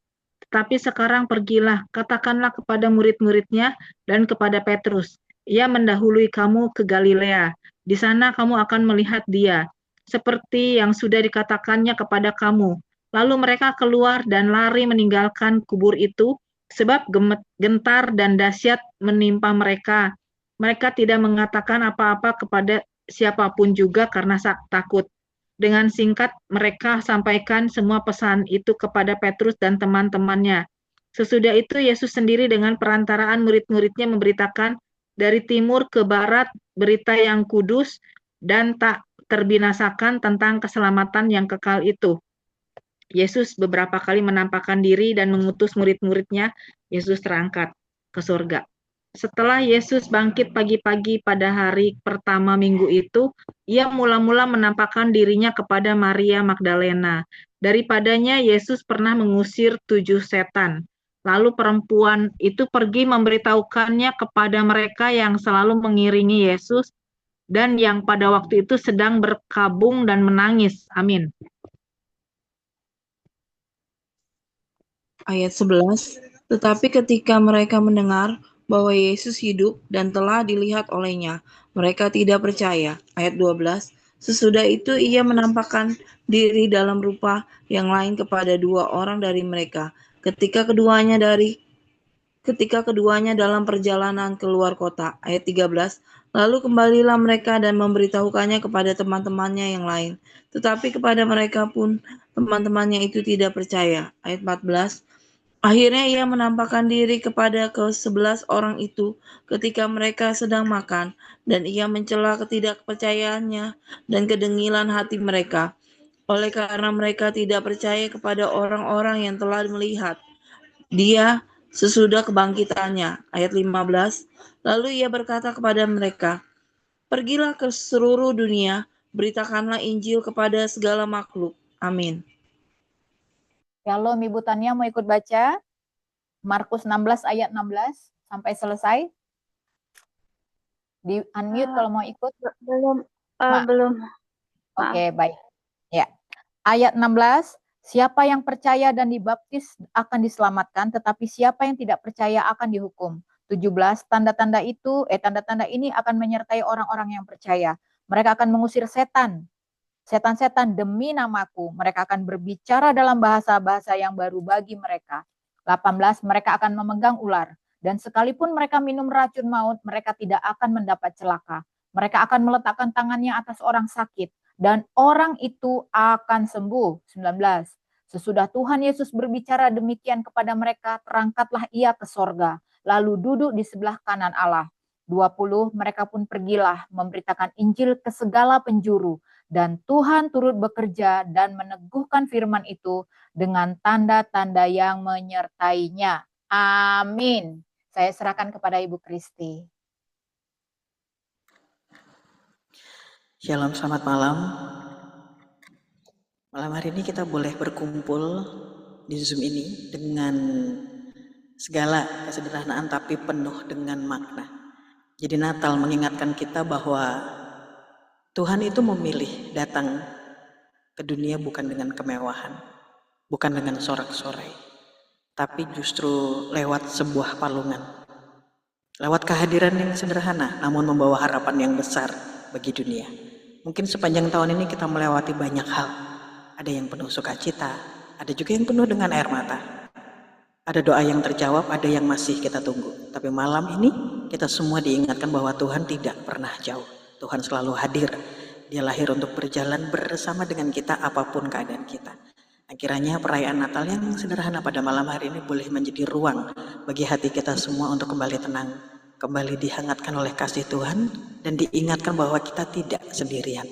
Tetapi sekarang pergilah, katakanlah kepada murid-muridnya dan kepada Petrus. Ia mendahului kamu ke Galilea. Di sana kamu akan melihat dia, seperti yang sudah dikatakannya kepada kamu. Lalu mereka keluar dan lari meninggalkan kubur itu, sebab gentar dan dahsyat menimpa mereka. Mereka tidak mengatakan apa-apa kepada siapapun juga karena takut. Dengan singkat mereka sampaikan semua pesan itu kepada Petrus dan teman-temannya. Sesudah itu Yesus sendiri dengan perantaraan murid-muridnya memberitakan dari timur ke barat berita yang kudus dan tak terbinasakan tentang keselamatan yang kekal itu. Yesus beberapa kali menampakkan diri dan mengutus murid-muridnya. Yesus terangkat ke surga. Setelah Yesus bangkit pagi-pagi pada hari pertama minggu itu, ia mula-mula menampakkan dirinya kepada Maria Magdalena. Daripadanya Yesus pernah mengusir 7 setan. Lalu perempuan itu pergi memberitahukannya kepada mereka yang selalu mengiringi Yesus dan yang pada waktu itu sedang berkabung dan menangis. Amin. Ayat 11, tetapi ketika mereka mendengar bahwa Yesus hidup dan telah dilihat olehnya, mereka tidak percaya. Ayat 12, sesudah itu ia menampakkan diri dalam rupa yang lain kepada 2 orang dari mereka, ketika keduanya dalam perjalanan keluar kota. Ayat 13, lalu kembalilah mereka dan memberitahukannya kepada teman-temannya yang lain. Tetapi kepada mereka pun teman-temannya itu tidak percaya. Ayat 14, akhirnya ia menampakkan diri kepada ke-11 orang itu ketika mereka sedang makan, dan ia mencela ketidakpercayaannya dan kedengilan hati mereka, oleh karena mereka tidak percaya kepada orang-orang yang telah melihat dia sesudah kebangkitannya. Ayat 15, lalu ia berkata kepada mereka, pergilah ke seluruh dunia, beritakanlah Injil kepada segala makhluk. Amin. Shalom, Ibu Tania mau ikut baca Markus 16 ayat 16 sampai selesai. Di unmute kalau mau ikut. Belum. Oke, baik. Ya. Ayat 16, siapa yang percaya dan dibaptis akan diselamatkan, tetapi siapa yang tidak percaya akan dihukum. 17, tanda-tanda ini akan menyertai orang-orang yang percaya. Mereka akan mengusir setan-setan demi namaku. Mereka akan berbicara dalam bahasa-bahasa yang baru bagi mereka. 18, mereka akan memegang ular. Dan sekalipun mereka minum racun maut, mereka tidak akan mendapat celaka. Mereka akan meletakkan tangannya atas orang sakit, dan orang itu akan sembuh. 19, sesudah Tuhan Yesus berbicara demikian kepada mereka, terangkatlah ia ke sorga, lalu duduk di sebelah kanan Allah. 20, mereka pun pergilah memberitakan Injil ke segala penjuru, dan Tuhan turut bekerja dan meneguhkan firman itu dengan tanda-tanda yang menyertainya. Amin. Saya serahkan kepada Ibu Kristi. Shalom, selamat malam. Malam hari ini kita boleh berkumpul di Zoom ini dengan segala kesederhanaan tapi penuh dengan makna. Jadi Natal mengingatkan kita bahwa Tuhan itu memilih datang ke dunia bukan dengan kemewahan, bukan dengan sorak-sorai, tapi justru lewat sebuah palungan, lewat kehadiran yang sederhana namun membawa harapan yang besar bagi dunia. Mungkin sepanjang tahun ini kita melewati banyak hal, ada yang penuh sukacita, ada juga yang penuh dengan air mata, ada doa yang terjawab, ada yang masih kita tunggu. Tapi malam ini kita semua diingatkan bahwa Tuhan tidak pernah jauh, Tuhan selalu hadir. Dia lahir untuk berjalan bersama dengan kita apapun keadaan kita. Kiranya perayaan Natal yang sederhana pada malam hari ini boleh menjadi ruang bagi hati kita semua untuk kembali tenang, kembali dihangatkan oleh kasih Tuhan, dan diingatkan bahwa kita tidak sendirian.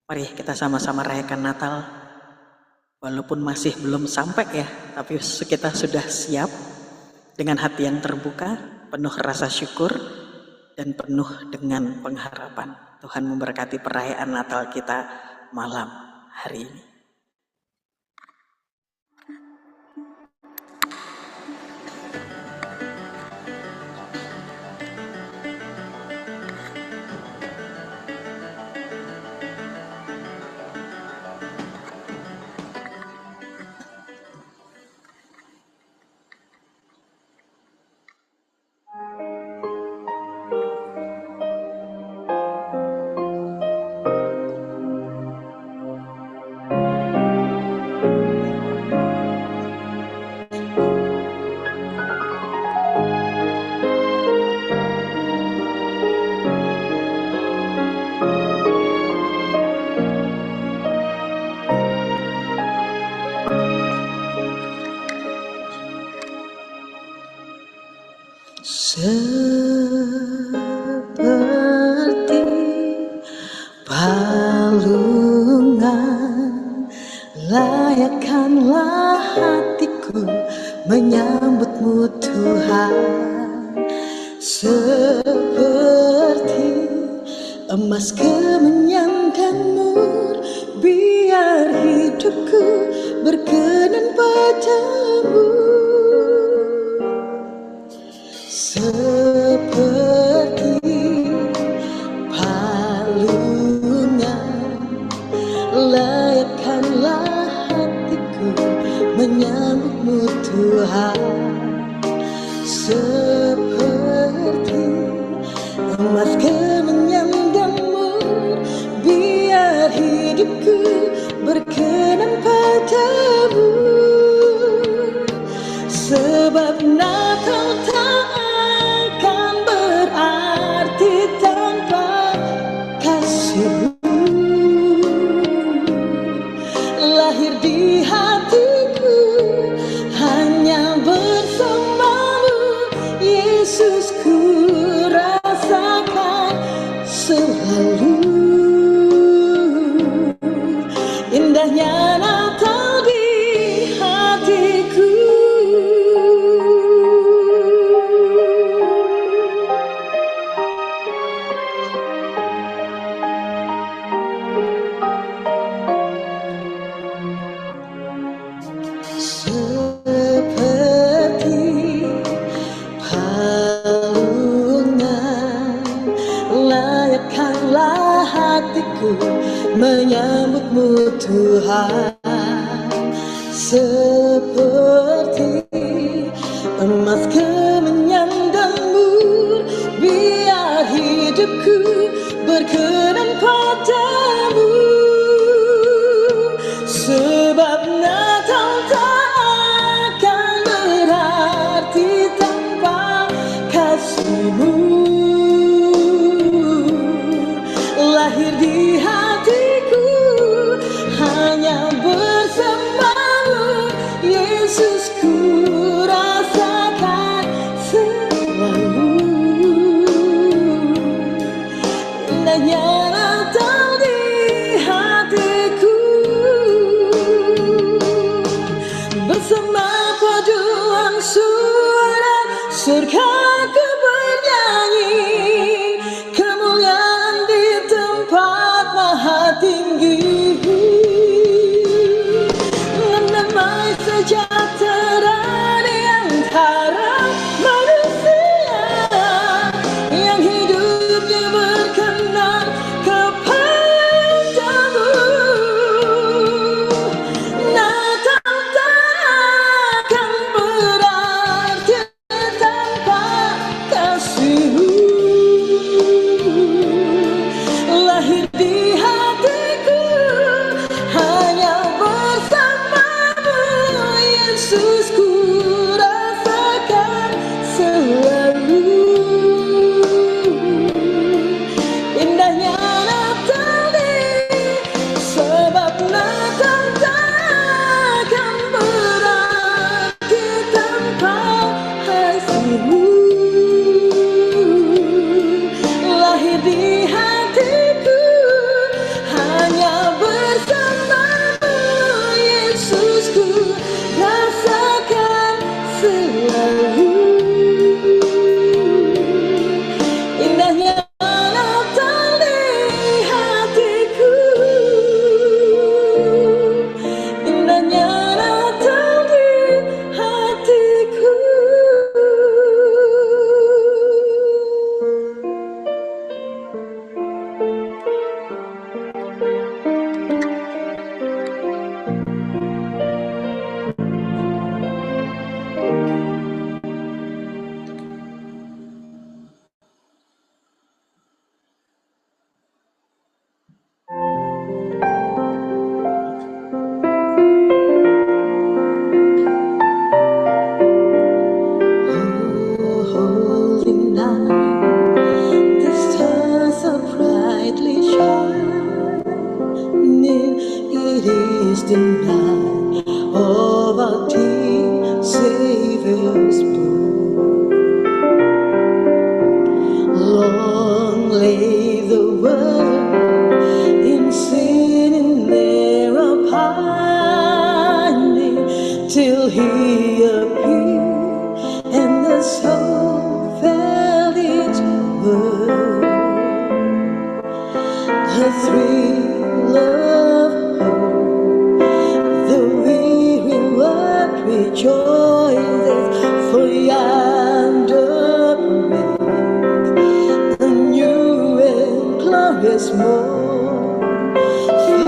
Mari kita sama-sama rayakan Natal, walaupun masih belum sampai ya, tapi kita sudah siap dengan hati yang terbuka, penuh rasa syukur, dan penuh dengan pengharapan. Tuhan memberkati perayaan Natal kita malam hari ini. Seperti palungan, layakkanlah hatiku menyambutmu Tuhan. seperti emas kemenyan dan mur, biar hidupku berkenan padamu. Seperti palungan, layakkanlah hatiku menyambutmu Tuhan. Seperti emas kemenyan dan mur, biar hidupku berkenan padamu. Sebab Natal tak akan berarti tanpa kasihmu. Lahir di hatiku hanya bersamamu, Yesus, ku rasakan selalu. Indahnya Natal di hatiku. Seperti palungan, layakkanlah hatiku menyambutmu Tuhan. Seperti emas kemenyan dan mur, biar hidupku berkenan padamu. Sebab Natal tak akan berarti tanpa kasihmu. Lahir di hatiku hanya bersamamu, Yesus, ku rasakan selalu. Indahnya Natal di hatiku. Bersama paduan suara surga ku bernyanyi, kemuliaan di tempat maha tinggi, dan damai sejahtera di antara manusia yang hidupnya berkenan kepadamu. Natal takkan berarti tanpa kasihmu. Lahir di hatiku hanya bersamamu, Yesus, ku rasakan selalu. Indahnya Natal di, sebab Natal takkan berarti tanpa kasihmu. Lahir di hatiku hanya bersamamu, Yesus, ku rasakan selalu. Indahnya Natal di hatiku. Indahnya Natal di hatiku. Holy night, the stars are brightly shining. It is the night of our dear Savior's birth. Long lay the world in sin and error pining, till He appeared and the soul felt its the thrill of hope. The weary world rejoices, for yonder breaks a new and glorious morn. Fall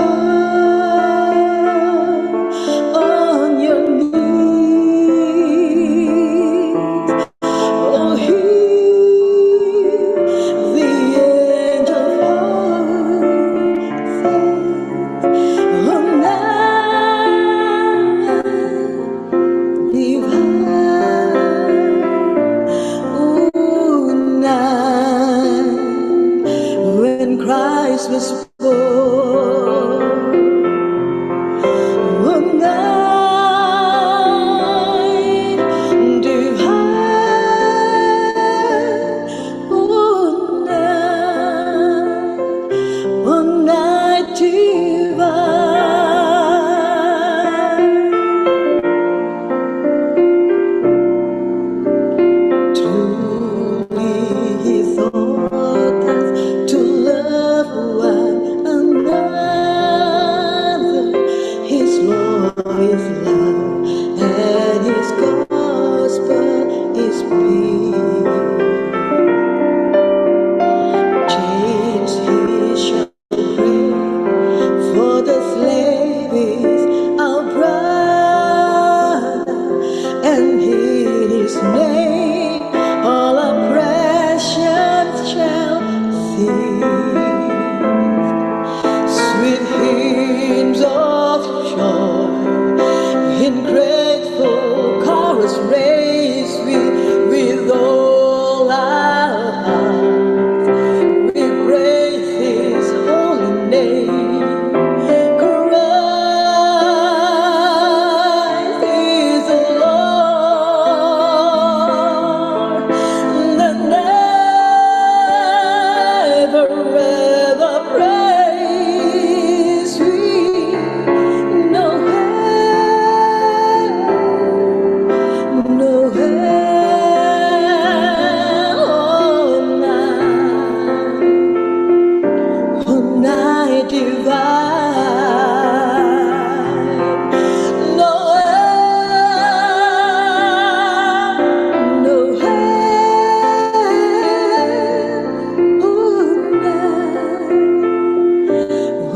on your knees, oh, hear the angel voices, oh, night divine, oh, night when Christ was born, oh, night divine, oh, night divine. Truly he taught us to love one another. His law is love, and his gospel is peace. James he shall pray, for the slave is our brother, and in his name all oppression shall cease. Sweet hymns of joy in grateful chorus raise we with all our hearts. We praise his holy name. Christ is the Lord, the never ever praise we. No hell, no hell, oh, night divine. No hell, no hell,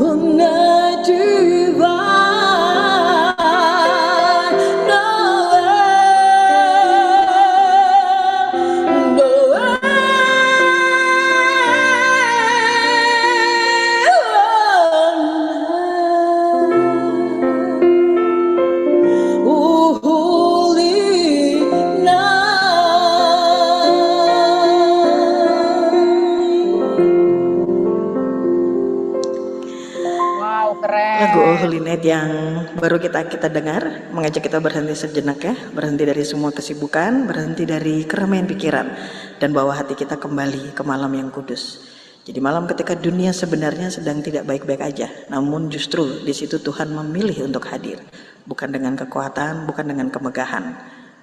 oh, night divine. No hell, no hell, oh, holy Wow, Lagu Oh keren. Holy Night yang baru kita dengar mengajak kita berhenti sejenak ya, berhenti dari semua kesibukan, berhenti dari keramaian pikiran, dan bawa hati kita kembali ke malam yang kudus. Jadi malam ketika dunia sebenarnya sedang tidak baik-baik aja, namun justru di situ Tuhan memilih untuk hadir, bukan dengan kekuatan, bukan dengan kemegahan,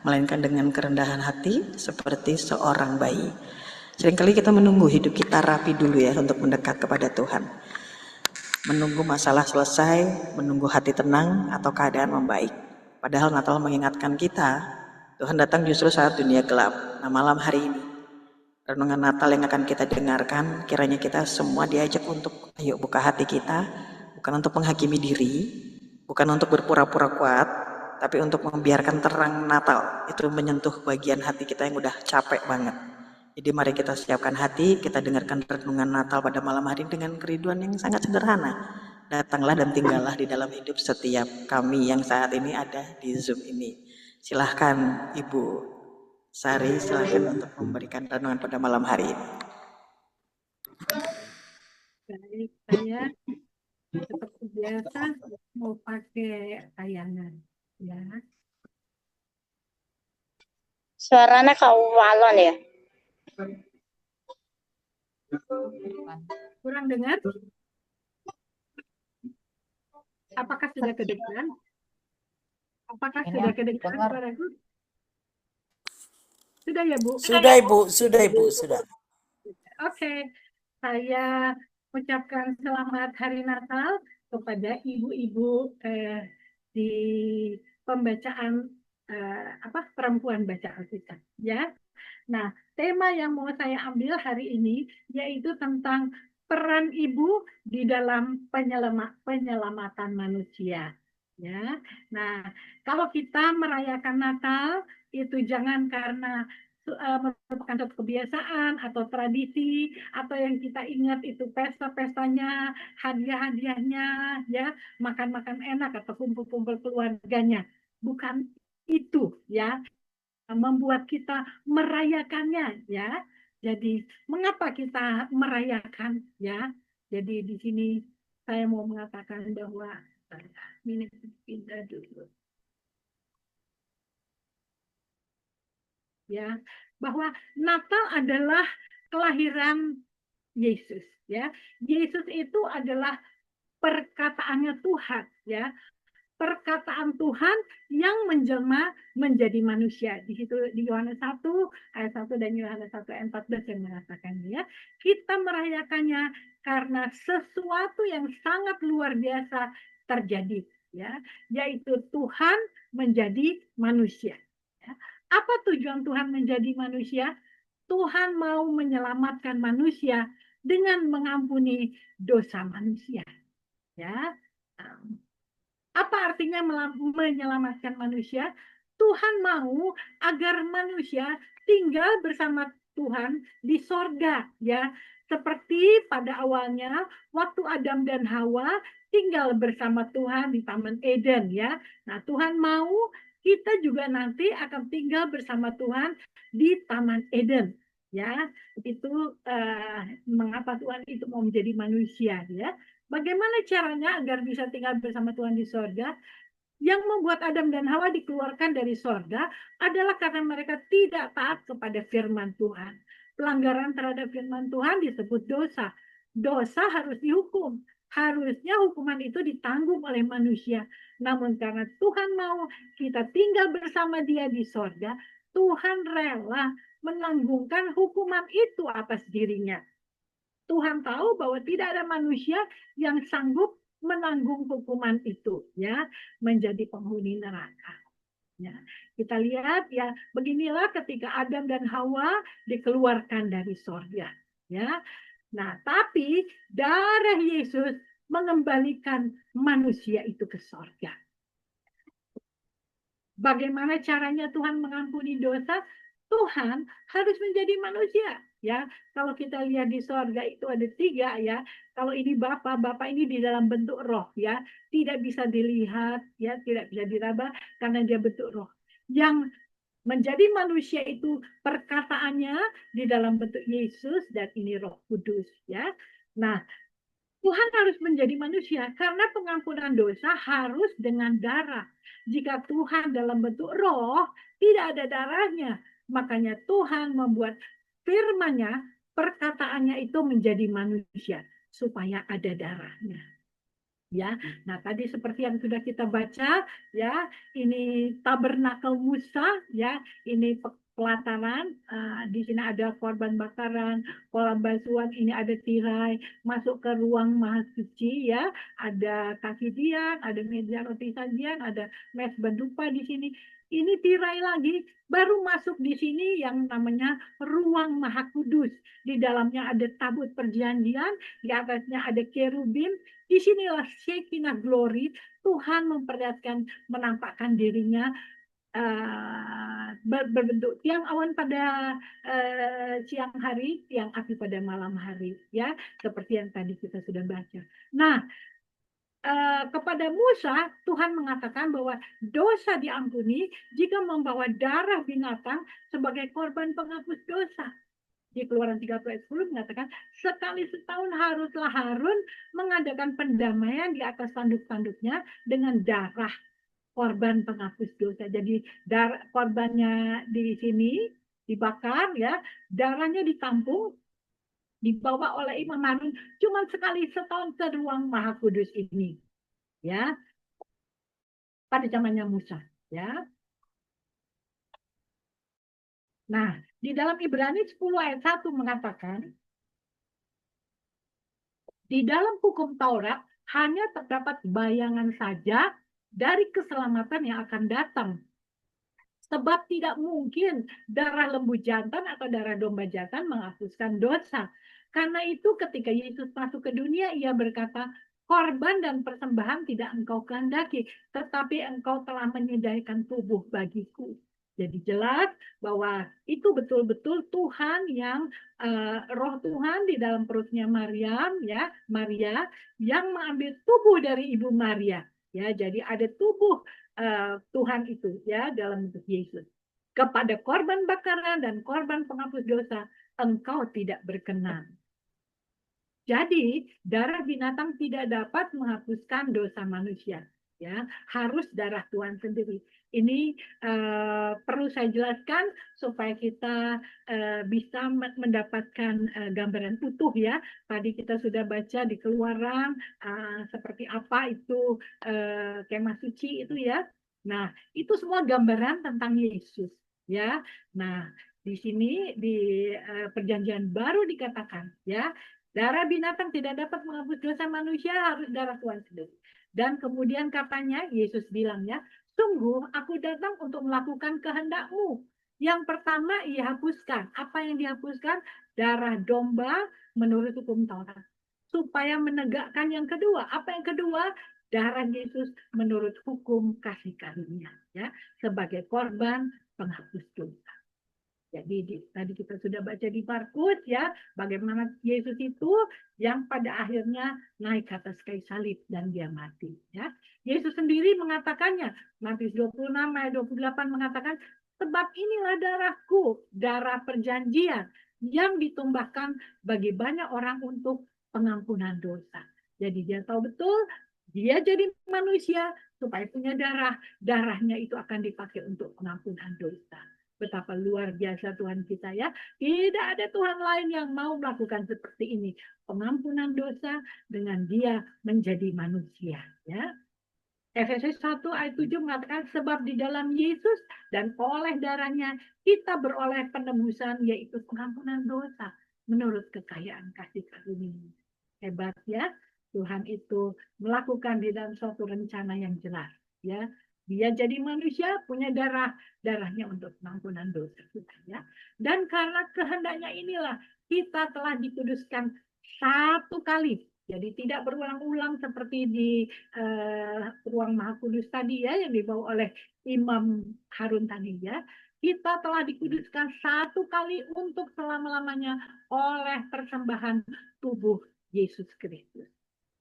melainkan dengan kerendahan hati seperti seorang bayi. Seringkali kita menunggu hidup kita rapi dulu ya untuk mendekat kepada Tuhan. Menunggu masalah selesai, menunggu hati tenang atau keadaan membaik. Padahal Natal mengingatkan kita, Tuhan datang justru saat dunia gelap. Nah, malam hari ini, renungan Natal yang akan kita dengarkan, kiranya kita semua diajak untuk ayo buka hati kita, bukan untuk menghakimi diri, bukan untuk berpura-pura kuat, tapi untuk membiarkan terang Natal itu menyentuh bagian hati kita yang udah capek banget. Jadi mari kita siapkan hati, kita dengarkan renungan Natal pada malam hari dengan kerinduan yang sangat sederhana. Datanglah dan tinggallah di dalam hidup setiap kami yang saat ini ada di Zoom ini. Silahkan Ibu Sari, silahkan untuk memberikan renungan pada malam hari ini. Baik, saya seperti biasa mau pakai tayangan ya. Suaranya kawalon ya. Kurang dengar? Apakah sudah kedengaran? Apakah Ini sudah aku kedengaran dengar. suaraku? Sudah ya Bu? Sudah Ibu, sudah Ibu, sudah. Oke, saya ucapkan selamat Hari Natal kepada ibu-ibu di pembacaan perempuan baca Alkitab, ya. Nah, tema yang mau saya ambil hari ini yaitu tentang peran ibu di dalam penyelamatan manusia. Ya, nah kalau kita merayakan Natal itu jangan karena merupakan suatu kebiasaan atau tradisi atau yang kita ingat itu pesta-pestanya, hadiah-hadiahnya, ya makan-makan enak atau kumpul-kumpul keluarganya. Bukan itu, ya membuat kita merayakannya, ya. Jadi mengapa kita merayakan, ya? Jadi di sini saya mau mengatakan bahwa ini pindah dulu, ya, bahwa Natal adalah kelahiran Yesus, ya. Yesus itu adalah perkataannya Tuhan, ya. Perkataan Tuhan yang menjelma menjadi manusia. Di situ di Yohanes 1 ayat 1 dan Yohanes 1 ayat 14 yang mengatakan, ya, kita merayakannya karena sesuatu yang sangat luar biasa terjadi, ya, yaitu Tuhan menjadi manusia. Ya. Apa tujuan Tuhan menjadi manusia? Tuhan mau menyelamatkan manusia dengan mengampuni dosa manusia. Ya. Apa artinya menyelamatkan manusia? Tuhan mau agar manusia tinggal bersama Tuhan di sorga, ya. Seperti pada awalnya waktu Adam dan Hawa tinggal bersama Tuhan di Taman Eden, ya. Nah, Tuhan mau kita juga nanti akan tinggal bersama Tuhan di Taman Eden, ya. Itu mengapa Tuhan itu mau menjadi manusia, ya. Bagaimana caranya agar bisa tinggal bersama Tuhan di sorga? Yang membuat Adam dan Hawa dikeluarkan dari sorga adalah karena mereka tidak taat kepada firman Tuhan. Pelanggaran terhadap firman Tuhan disebut dosa. Dosa harus dihukum. Harusnya hukuman itu ditanggung oleh manusia. Namun karena Tuhan mau kita tinggal bersama Dia di sorga, Tuhan rela menanggungkan hukuman itu atas dirinya. Tuhan tahu bahwa tidak ada manusia yang sanggup menanggung hukuman itu, ya, menjadi penghuni neraka. Ya, kita lihat, ya, beginilah ketika Adam dan Hawa dikeluarkan dari sorga, ya. Nah, tapi darah Yesus mengembalikan manusia itu ke sorga. Bagaimana caranya Tuhan mengampuni dosa? Tuhan harus menjadi manusia, ya. Kalau kita lihat di sorga itu ada 3, ya. Kalau ini Bapa ini di dalam bentuk roh, ya, tidak bisa dilihat, ya, tidak bisa diraba karena dia bentuk roh. Yang menjadi manusia itu perkataannya di dalam bentuk Yesus dan ini Roh Kudus, ya. Nah, Tuhan harus menjadi manusia karena pengampunan dosa harus dengan darah. Jika Tuhan dalam bentuk roh, tidak ada darahnya. Makanya Tuhan membuat firman-Nya, perkataannya itu menjadi manusia supaya ada darahnya. Ya, nah tadi seperti yang sudah kita baca, ya, ini tabernakel Musa, ya, ini pelataran, di sini ada korban bakaran, kolam basuhan, ini ada tirai, masuk ke ruang maha suci, ya, ada kaki dian, ada meja roti sajian, ada mezbah dupa di sini. Ini tirai lagi, baru masuk di sini yang namanya ruang maha kudus. Di dalamnya ada tabut perjanjian, di atasnya ada kerubim. Disinilah Shekinah Glory, Tuhan memperlihatkan, menampakkan dirinya berbentuk tiang awan pada siang hari, tiang api pada malam hari, ya, seperti yang tadi kita sudah baca. Nah, kepada Musa, Tuhan mengatakan bahwa dosa diampuni jika membawa darah binatang sebagai korban penghapus dosa. Di Keluaran 30 ayat 10 mengatakan, sekali setahun haruslah Harun mengadakan pendamaian di atas tanduk-tanduknya dengan darah korban penghapus dosa. Jadi darah korbannya di sini dibakar, ya, darahnya ditampung, dibawa oleh Imam Harun cuma sekali setahun ke ruang Maha Kudus ini, ya, pada zamannya Musa, ya. Nah, di dalam Ibrani 10 ayat 1 mengatakan, Di dalam hukum Taurat hanya terdapat bayangan saja dari keselamatan yang akan datang. Sebab tidak mungkin darah lembu jantan atau darah domba jantan menghapuskan dosa. Karena itu ketika Yesus masuk ke dunia, ia berkata, korban dan persembahan tidak engkau kehendaki, tetapi engkau telah menyediakan tubuh bagiku. Jadi jelas bahwa itu betul-betul Tuhan yang roh Tuhan di dalam perutnya Maria yang mengambil tubuh dari ibu Maria. Ya, jadi ada tubuh Tuhan itu ya dalam bentuk Yesus. Kepada korban bakaran dan korban penghapus dosa engkau tidak berkenan. Jadi darah binatang tidak dapat menghapuskan dosa manusia, ya harus darah Tuhan sendiri. Ini perlu saya jelaskan supaya kita bisa mendapatkan gambaran utuh ya. Tadi kita sudah baca di Keluaran seperti apa itu kemah suci itu ya. Nah itu semua gambaran tentang Yesus ya. Nah di sini di Perjanjian Baru dikatakan ya. Darah binatang tidak dapat menghapus dosa manusia, harus darah Tuhan sendiri. Dan kemudian katanya, Yesus bilang ya, sungguh aku datang untuk melakukan kehendak-Mu. Yang pertama ia hapuskan. Apa yang dihapuskan? Darah domba menurut hukum Taurat. Supaya menegakkan yang kedua. Apa yang kedua? Darah Yesus menurut hukum kasih karunia. Ya, sebagai korban penghapus dosa. Jadi tadi kita sudah baca di Markus ya, bagaimana Yesus itu yang pada akhirnya naik ke atas kayu salib dan dia mati. Ya, Yesus sendiri mengatakannya, Matius 26 ayat 28 mengatakan, sebab inilah darahku, darah perjanjian yang ditumpahkan bagi banyak orang untuk pengampunan dosa. Jadi dia tahu betul, dia jadi manusia supaya punya darah, darahnya itu akan dipakai untuk pengampunan dosa. Betapa luar biasa Tuhan kita ya. Tidak ada Tuhan lain yang mau melakukan seperti ini. Pengampunan dosa dengan dia menjadi manusia. Ya. Efesus 1 ayat 7 mengatakan sebab di dalam Yesus dan oleh darahnya kita beroleh penebusan yaitu pengampunan dosa menurut kekayaan kasih karunia. Hebat ya. Tuhan itu melakukan di dalam suatu rencana yang jelas. Ya. Dia jadi manusia, punya darahnya untuk pengampunan dosa kita ya. Dan karena kehendaknya inilah kita telah dikuduskan satu kali. Jadi tidak berulang-ulang seperti di ruang Maha Kudus tadi ya yang dibawa oleh Imam Harun tadi ya. Kita telah dikuduskan satu kali untuk selama-lamanya oleh persembahan tubuh Yesus Kristus.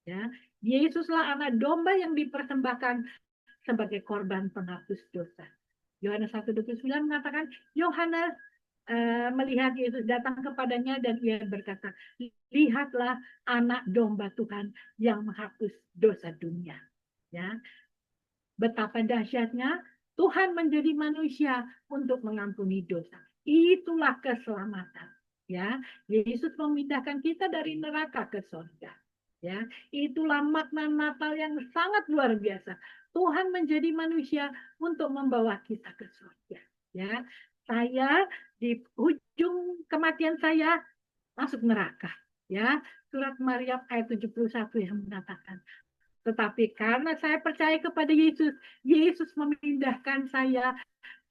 Ya, Yesuslah anak domba yang dipersembahkan sebagai korban penghapus dosa. Yohanes 1:29 mengatakan, Yohanes melihat Yesus datang kepadanya dan ia berkata, lihatlah anak domba Tuhan yang menghapus dosa dunia. Ya, betapa dahsyatnya Tuhan menjadi manusia untuk mengampuni dosa. Itulah keselamatan. Ya, Yesus memindahkan kita dari neraka ke surga. Ya, itulah makna Natal yang sangat luar biasa. Tuhan menjadi manusia untuk membawa kita ke surga. Ya, saya di ujung kematian saya masuk neraka. Ya, surat Maryam ayat 71 yang mengatakan. Tetapi karena saya percaya kepada Yesus, Yesus memindahkan saya.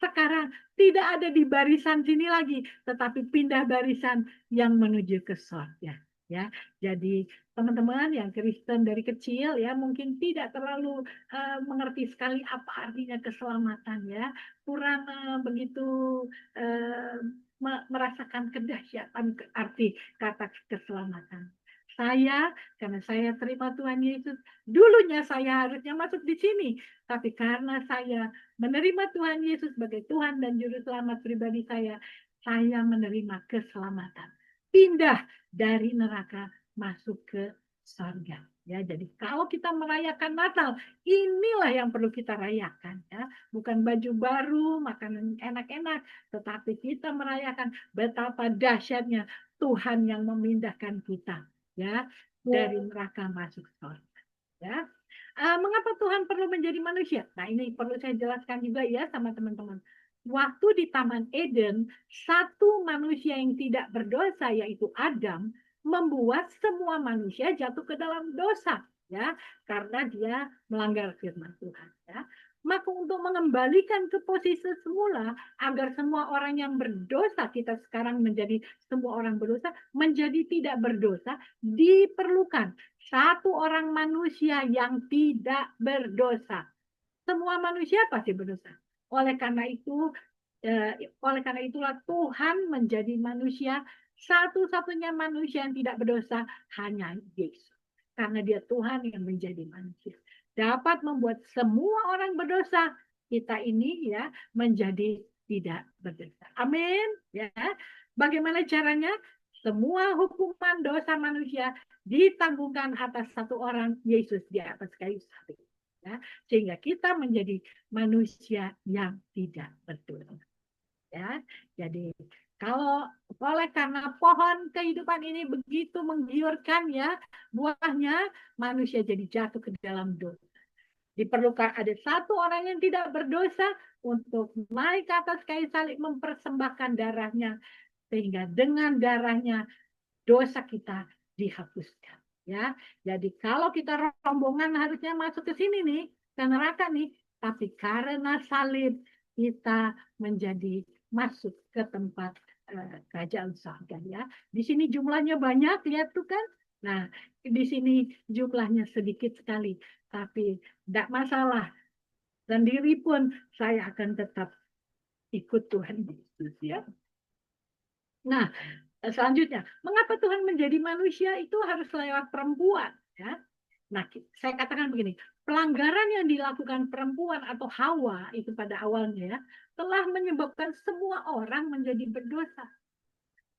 Sekarang tidak ada di barisan sini lagi, tetapi pindah barisan yang menuju ke surga. Ya, jadi teman-teman yang Kristen dari kecil ya mungkin tidak terlalu mengerti sekali apa artinya keselamatan ya, kurang begitu merasakan kedahsyatan arti kata keselamatan. Saya, karena saya terima Tuhan Yesus, dulunya saya harusnya masuk di sini, tapi karena saya menerima Tuhan Yesus sebagai Tuhan dan Juru Selamat pribadi saya menerima keselamatan. Pindah dari neraka masuk ke surga. Ya, jadi kalau kita merayakan Natal, inilah yang perlu kita rayakan. Ya, bukan baju baru, makanan enak-enak, tetapi kita merayakan betapa dahsyatnya Tuhan yang memindahkan kita, ya, dari neraka masuk surga. Ya, mengapa Tuhan perlu menjadi manusia? Nah, ini perlu saya jelaskan juga ya sama teman-teman. Waktu di Taman Eden, satu manusia yang tidak berdosa yaitu Adam membuat semua manusia jatuh ke dalam dosa, ya, karena dia melanggar firman Tuhan, ya. Maka untuk mengembalikan ke posisi semula agar semua orang yang berdosa, kita sekarang menjadi semua orang berdosa menjadi tidak berdosa, diperlukan satu orang manusia yang tidak berdosa. Semua manusia pasti berdosa. Oleh karena itulah Tuhan menjadi manusia, satu-satunya manusia yang tidak berdosa hanya Yesus. Karena dia Tuhan yang menjadi manusia. Dapat membuat semua orang berdosa, kita ini ya menjadi tidak berdosa. Amin. Ya. Bagaimana caranya? Semua hukuman dosa manusia ditanggungkan atas satu orang, Yesus di atas kayu salib. Ya, sehingga kita menjadi manusia yang tidak berdosa. Ya, jadi kalau oleh karena pohon kehidupan ini begitu menggiurkan ya buahnya, manusia jadi jatuh ke dalam dosa. Diperlukan ada satu orang yang tidak berdosa untuk naik ke atas kayu salib mempersembahkan darahnya, sehingga dengan darahnya dosa kita dihapuskan. Ya, jadi kalau kita rombongan harusnya masuk ke sini nih, ke neraka nih, tapi karena salib kita menjadi masuk ke tempat kerajaan surga, ya. Di sini jumlahnya banyak, lihat tuh kan. Nah, di sini jumlahnya sedikit sekali, tapi tidak masalah. Sendiri pun saya akan tetap ikut Tuhan Yesus, ya. Nah, selanjutnya, mengapa Tuhan menjadi manusia itu harus lewat perempuan? Ya? Nah, saya katakan begini, pelanggaran yang dilakukan perempuan atau Hawa itu pada awalnya ya, telah menyebabkan semua orang menjadi berdosa.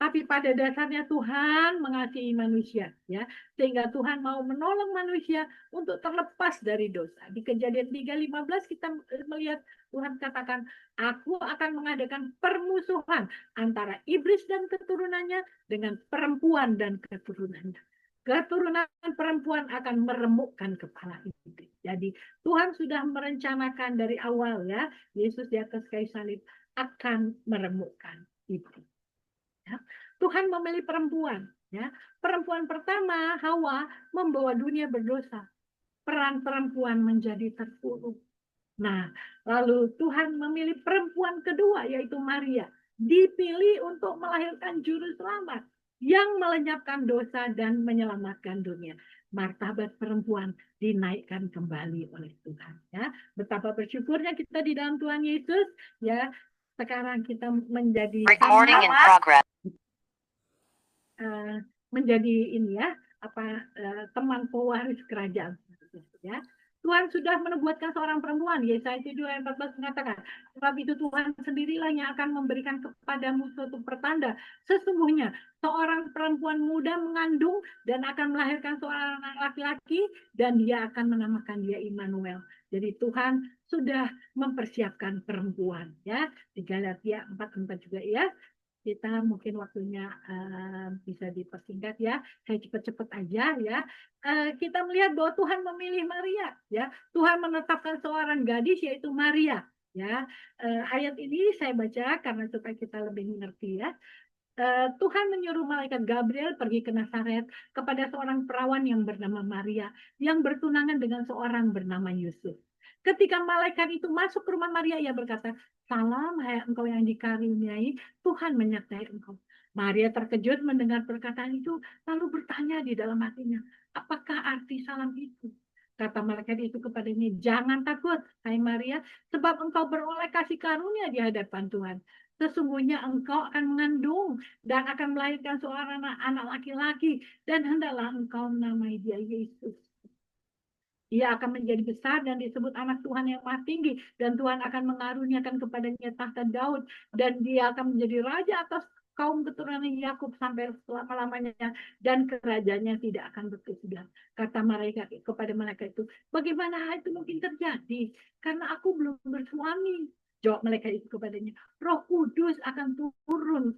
Tapi pada dasarnya Tuhan mengasihi manusia, ya, sehingga Tuhan mau menolong manusia untuk terlepas dari dosa. Di Kejadian 3:15 kita melihat Tuhan katakan, aku akan mengadakan permusuhan antara iblis dan keturunannya dengan perempuan dan keturunannya. Keturunan perempuan akan meremukkan kepala iblis. Jadi Tuhan sudah merencanakan dari awal ya, Yesus di atas kayu salib akan meremukkan iblis. Ya. Tuhan memilih perempuan. Ya. Perempuan pertama, Hawa, membawa dunia berdosa. Peran perempuan menjadi terpuruk. Nah, lalu Tuhan memilih perempuan kedua, yaitu Maria. Dipilih untuk melahirkan juru selamat yang melenyapkan dosa dan menyelamatkan dunia. Martabat perempuan dinaikkan kembali oleh Tuhan. Ya. Betapa bersyukurnya kita di dalam Tuhan Yesus. Ya. Sekarang kita menjadi menjadi ini ya teman pewaris kerajaan ya. Tuhan sudah menubuatkan seorang perempuan, Yesaya 7:14 mengatakan, sebab itu Tuhan sendirilah yang akan memberikan kepadamu suatu pertanda, sesungguhnya seorang perempuan muda mengandung dan akan melahirkan seorang anak laki-laki dan dia akan menamakan dia Immanuel. Jadi Tuhan sudah mempersiapkan perempuan ya. Di Galatia 4:4 juga ya. Kita mungkin waktunya bisa dipersingkat ya. Saya cepat-cepat aja ya. Kita melihat bahwa Tuhan memilih Maria ya. Tuhan menetapkan seorang gadis yaitu Maria ya. Ayat ini saya baca karena supaya kita lebih mengerti ya. Tuhan menyuruh malaikat Gabriel pergi ke Nazaret kepada seorang perawan yang bernama Maria yang bertunangan dengan seorang bernama Yusuf. Ketika malaikat itu masuk ke rumah Maria, ia berkata, salam hai engkau yang dikaruniai, Tuhan menyertai engkau. Maria terkejut mendengar perkataan itu, lalu bertanya di dalam hatinya, apakah arti salam itu? Kata malaikat itu kepadanya, jangan takut, hai Maria, sebab engkau beroleh kasih karunia di hadapan Tuhan. Sesungguhnya engkau akan mengandung dan akan melahirkan seorang anak laki-laki, dan hendaklah engkau menamai dia Yesus. Ia akan menjadi besar dan disebut anak Tuhan yang Maha Tinggi. Dan Tuhan akan mengaruniakan kepadanya tahta Daud. Dan dia akan menjadi raja atas kaum keturunan Yakub sampai selama-lamanya. Dan kerajaannya tidak akan berkesudahan. Kata malaikat kepada malaikat itu, bagaimana hal itu mungkin terjadi? Karena aku belum bersuami. Jawab malaikat itu kepadanya, Roh Kudus akan turun.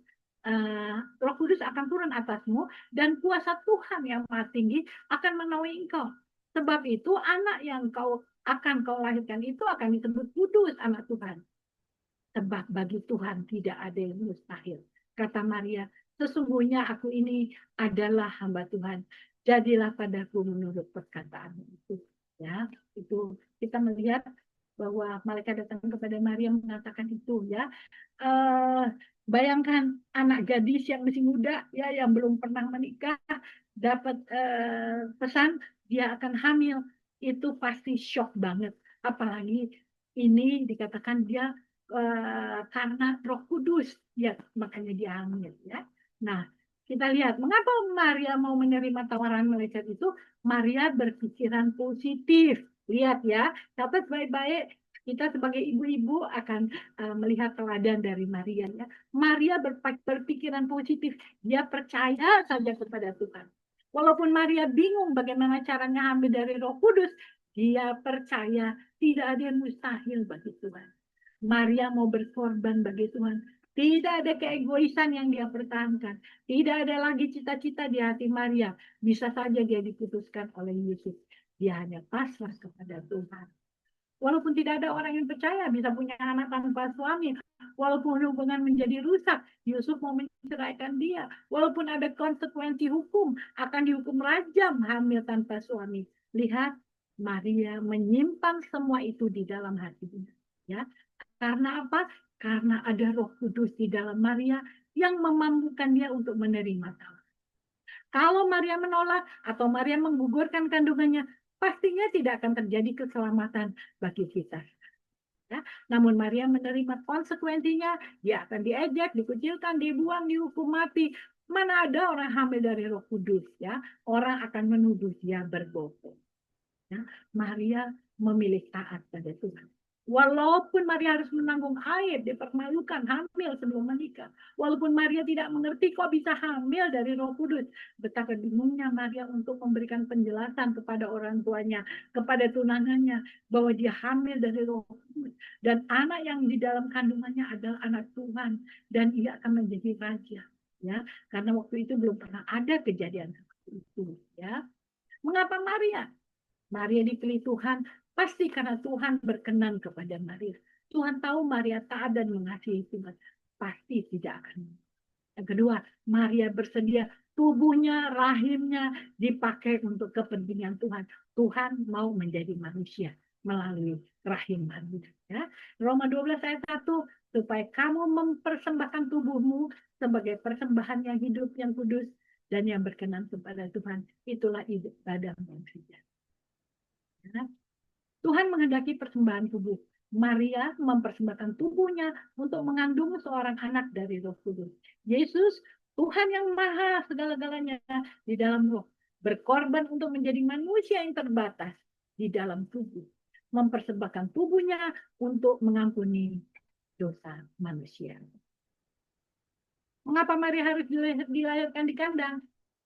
Roh Kudus akan turun atasmu. Dan kuasa Tuhan yang Maha Tinggi akan menaungi engkau. Sebab itu anak yang kau lahirkan itu akan disebut kudus, anak Tuhan. Sebab bagi Tuhan tidak ada yang mustahil. Kata Maria, sesungguhnya aku ini adalah hamba Tuhan. Jadilah padaku menurut perkataan itu. Ya, itu kita melihat bahwa malaikat datang kepada Maria mengatakan itu ya. Bayangkan anak gadis yang masih muda ya, yang belum pernah menikah, dapat pesan dia akan hamil, itu pasti shock banget. Apalagi ini dikatakan dia karena Roh Kudus ya, makanya dia hamil ya. Nah, kita lihat mengapa Maria mau menerima tawaran malaikat itu. Maria berpikiran positif. Lihat ya, catat baik-baik. Kita sebagai ibu-ibu akan melihat teladan dari Maria ya. Maria berpikiran positif. Dia percaya saja kepada Tuhan. Walaupun Maria bingung bagaimana caranya hamil dari Roh Kudus, dia percaya tidak ada yang mustahil bagi Tuhan. Maria mau berkorban bagi Tuhan. Tidak ada keegoisan yang dia pertahankan. Tidak ada lagi cita-cita di hati Maria. Bisa saja dia diputuskan oleh Yesus. Dia hanya pasrah kepada Tuhan. Walaupun tidak ada orang yang percaya bisa punya anak tanpa suami. Walaupun hubungan menjadi rusak, Yusuf mau menceraikan dia. Walaupun ada konsekuensi hukum, akan dihukum rajam hamil tanpa suami. Lihat, Maria menyimpan semua itu di dalam hatinya. Ya, karena apa? Karena ada Roh Kudus di dalam Maria yang memampukan dia untuk menerima tawaran. Kalau Maria menolak atau Maria menggugurkan kandungannya, pastinya tidak akan terjadi keselamatan bagi kita. Ya, namun Maria menerima konsekuensinya, dia akan diejek, dikucilkan, dibuang, dihukum mati. Mana ada orang hamil dari Roh Kudus ya? Orang akan menuduh dia berbohong. Ya, Maria memilih taat pada Tuhan. Walaupun Maria harus menanggung aib, dipermalukan, hamil sebelum menikah. Walaupun Maria tidak mengerti kok bisa hamil dari Roh Kudus. Betapa bingungnya Maria untuk memberikan penjelasan kepada orang tuanya, kepada tunangannya, bahwa dia hamil dari Roh Kudus. Dan anak yang di dalam kandungannya adalah anak Tuhan. Dan ia akan menjadi raja. Ya, karena waktu itu belum pernah ada kejadian seperti itu. Ya. Mengapa Maria? Maria dipilih Tuhan pasti karena Tuhan berkenan kepada Maria. Tuhan tahu Maria taat dan mengasihi Tuhan. Pasti tidak akan. Yang kedua, Maria bersedia tubuhnya, rahimnya dipakai untuk kepentingan Tuhan. Tuhan mau menjadi manusia melalui rahim Maria. Ya. Roma 12 ayat 1, supaya kamu mempersembahkan tubuhmu sebagai persembahan yang hidup, yang kudus, dan yang berkenan kepada Tuhan. Itulah ibadah manusia. Ya. Tuhan menghendaki persembahan tubuh. Maria mempersembahkan tubuhnya untuk mengandung seorang anak dari Roh Kudus. Yesus, Tuhan yang maha segala-galanya di dalam roh, berkorban untuk menjadi manusia yang terbatas di dalam tubuh. Mempersembahkan tubuhnya untuk mengampuni dosa manusia. Mengapa Maria harus dilahirkan di kandang?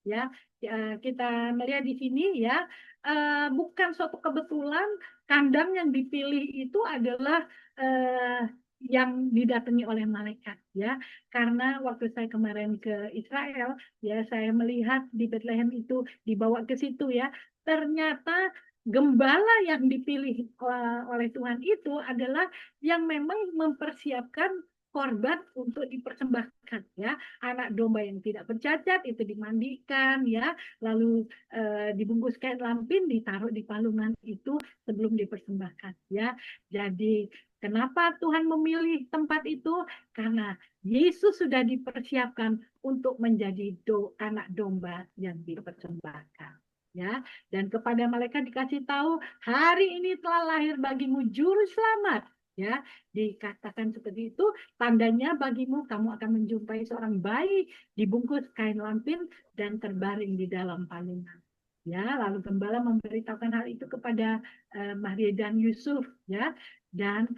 Ya, kita melihat di sini ya, bukan suatu kebetulan kandang yang dipilih itu adalah yang didatangi oleh malaikat ya. Karena waktu saya kemarin ke Israel ya, saya melihat di Bethlehem itu dibawa ke situ ya. Ternyata gembala yang dipilih oleh Tuhan itu adalah yang memang mempersiapkan korban untuk dipersembahkan ya. Anak domba yang tidak bercacat itu dimandikan ya, lalu dibungkus kain lampin, ditaruh di palungan itu sebelum dipersembahkan ya. Jadi kenapa Tuhan memilih tempat itu? Karena Yesus sudah dipersiapkan untuk menjadi anak domba yang dipersembahkan. Ya, dan kepada malaikat dikasih tahu, hari ini telah lahir bagimu juru selamat. Ya, dikatakan seperti itu, tandanya bagimu kamu akan menjumpai seorang bayi dibungkus kain lampin dan terbaring di dalam palungan. Ya, lalu gembala memberitahukan hal itu kepada Maria dan Yusuf ya. Dan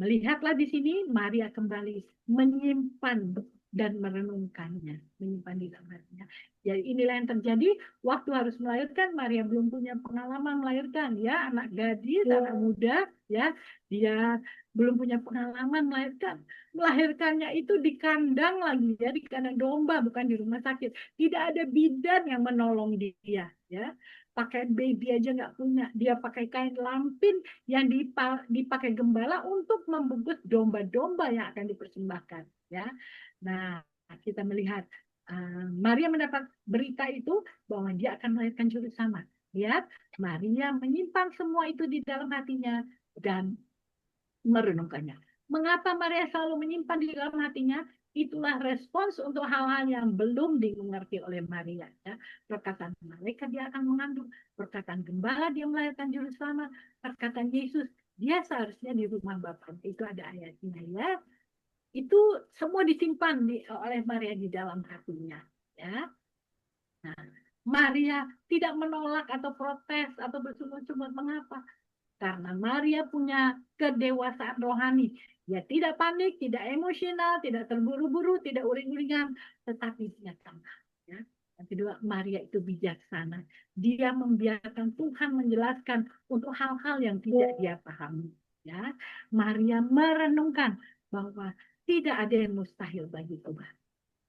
melihatlah di sini Maria kembali menyimpan dan merenungkannya, menyimpan di dalam hatinya. Jadi inilah yang terjadi waktu harus melahirkan. Maria belum punya pengalaman melahirkan ya, anak gadis, anak muda ya, dia belum punya pengalaman melahirkan. Melahirkannya itu di kandang lagi ya, di kandang domba, bukan di rumah sakit. Tidak ada bidan yang menolong dia ya. Pakaian baby aja nggak punya. Dia pakai kain lampin yang dipakai gembala untuk membungkus domba-domba yang akan dipersembahkan ya. Nah, kita melihat Maria mendapat berita itu bahwa dia akan melahirkan juru selamat. Lihat, Maria menyimpan semua itu di dalam hatinya dan merenungkannya. Mengapa Maria selalu menyimpan di dalam hatinya? Itulah respons untuk hal-hal yang belum dimengerti oleh Maria. Ya. Perkataan malaikat dia akan mengandung, perkataan gembala dia melahirkan juru selamat, perkataan Yesus dia seharusnya di rumah Bapa. Itu ada ayatnya ya. Itu semua disimpan oleh Maria di dalam hatinya. Ya. Nah, Maria tidak menolak atau protes atau bersungut-sungut. Mengapa? Karena Maria punya kedewasaan rohani. Dia tidak panik, tidak emosional, tidak terburu-buru, tidak uring-uringan, tetapi dia tenang. Ya. Yang kedua, Maria itu bijaksana. Dia membiarkan Tuhan menjelaskan untuk hal-hal yang tidak dia pahami. Ya. Maria merenungkan bahwa tidak ada yang mustahil bagi Tuhan.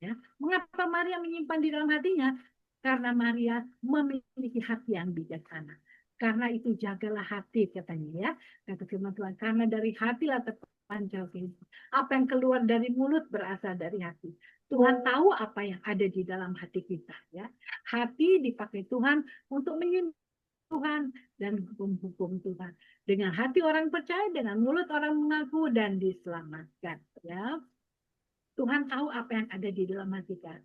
Ya. Mengapa Maria menyimpan di dalam hatinya? Karena Maria memiliki hati yang bijaksana. Karena itu jagalah hati katanya ya. Kata firman Tuhan, karena dari hatilah terpancar kehidupan. Apa yang keluar dari mulut berasal dari hati. Tuhan tahu apa yang ada di dalam hati kita ya. Hati dipakai Tuhan untuk menyimpan Tuhan dan hukum-hukum Tuhan. Dengan hati orang percaya, dengan mulut orang mengaku dan diselamatkan ya. Tuhan tahu apa yang ada di dalam hati kita.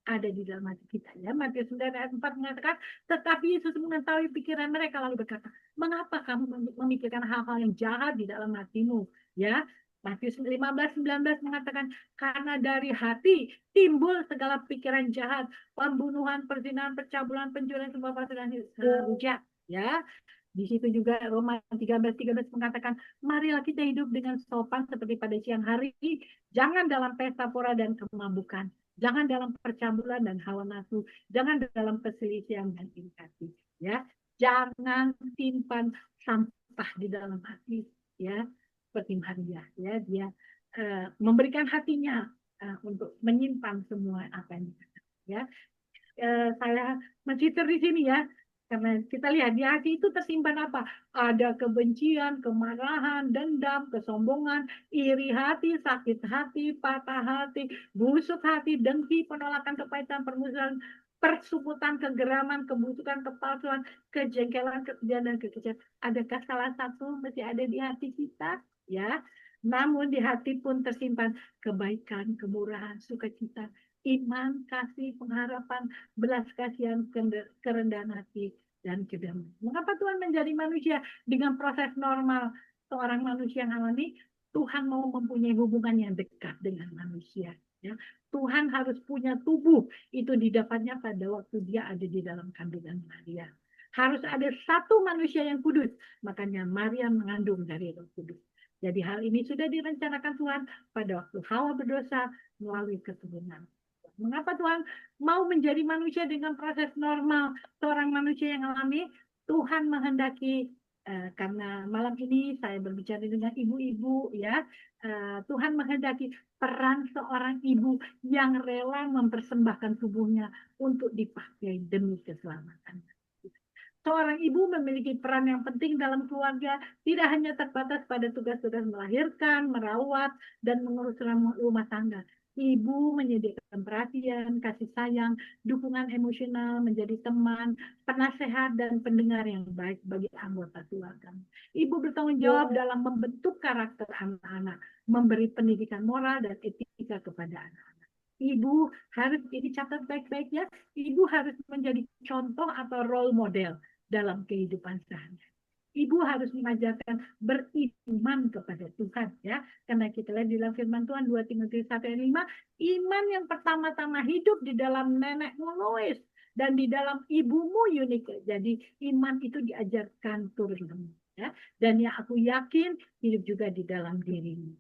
Ada di dalam hati kita ya. Matius 9 ayat 4 mengatakan, tetapi Yesus mengetahui pikiran mereka lalu berkata, mengapa kamu memikirkan hal-hal yang jahat di dalam hatimu? Ya, Matius 15:19 mengatakan, karena dari hati timbul segala pikiran jahat, pembunuhan, perzinahan, percabulan, pencurian, semua perbuatan hujat. Ya, di situ juga Roma 13:13 mengatakan, marilah kita hidup dengan sopan seperti pada siang hari, jangan dalam pesta pora dan kemabukan. Jangan dalam percabulan dan hawa nafsu, jangan dalam perselisihan dan iri hati, ya. Jangan simpan sampah di dalam hati, ya. Seperti Maria, ya, dia memberikan hatinya untuk menyimpan semua apa yang dikatakan, ya. Saya masih di sini ya. Karena kita lihat di hati itu tersimpan apa? Ada kebencian, kemarahan, dendam, kesombongan, iri hati, sakit hati, patah hati, busuk hati, dengki, penolakan, kepahitan, permusuhan, persumputan, kegeraman, kebusukan, kepalsuan, kejengkelan, kekejian, dan kekejian. Adakah salah satu mesti ada di hati kita? Ya. Namun di hati pun tersimpan kebaikan, kemurahan, sukacita, iman, kasih, pengharapan, belas kasihan, kerendahan hati, dan kedamaian. Mengapa Tuhan menjadi manusia dengan proses normal seorang manusia yang alami? Tuhan mau mempunyai hubungan yang dekat dengan manusia. Ya. Tuhan harus punya tubuh, itu didapatnya pada waktu dia ada di dalam kandungan Maria. Harus ada satu manusia yang kudus, makanya Maria mengandung dari Roh Kudus. Jadi hal ini sudah direncanakan Tuhan pada waktu Hawa berdosa melalui keturunan. Mengapa Tuhan mau menjadi manusia dengan proses normal seorang manusia yang alami? Tuhan menghendaki karena malam ini saya berbicara dengan ibu-ibu ya. Tuhan menghendaki peran seorang ibu yang rela mempersembahkan tubuhnya untuk dipakai demi keselamatan. Seorang ibu memiliki peran yang penting dalam keluarga, tidak hanya terbatas pada tugas-tugas melahirkan, merawat, dan mengurus rumah tangga. Ibu menyediakan perhatian, kasih sayang, dukungan emosional, menjadi teman, penasehat, dan pendengar yang baik bagi anggota keluarga. Ibu bertanggung jawab dalam membentuk karakter anak-anak, memberi pendidikan moral dan etika kepada anak-anak. Ibu harus, ini catat baik-baiknya, ibu harus menjadi contoh atau role model dalam kehidupan sehari-hari. Ibu harus mengajarkan beriman kepada Tuhan ya, karena kita lihat di dalam firman Tuhan 2 Timotius 1 ayat 5, iman yang pertama-tama hidup di dalam nenekmu Lois dan di dalam ibumu Yunike. Jadi iman itu diajarkan turun ya, dan yang aku yakin hidup juga di dalam dirimu.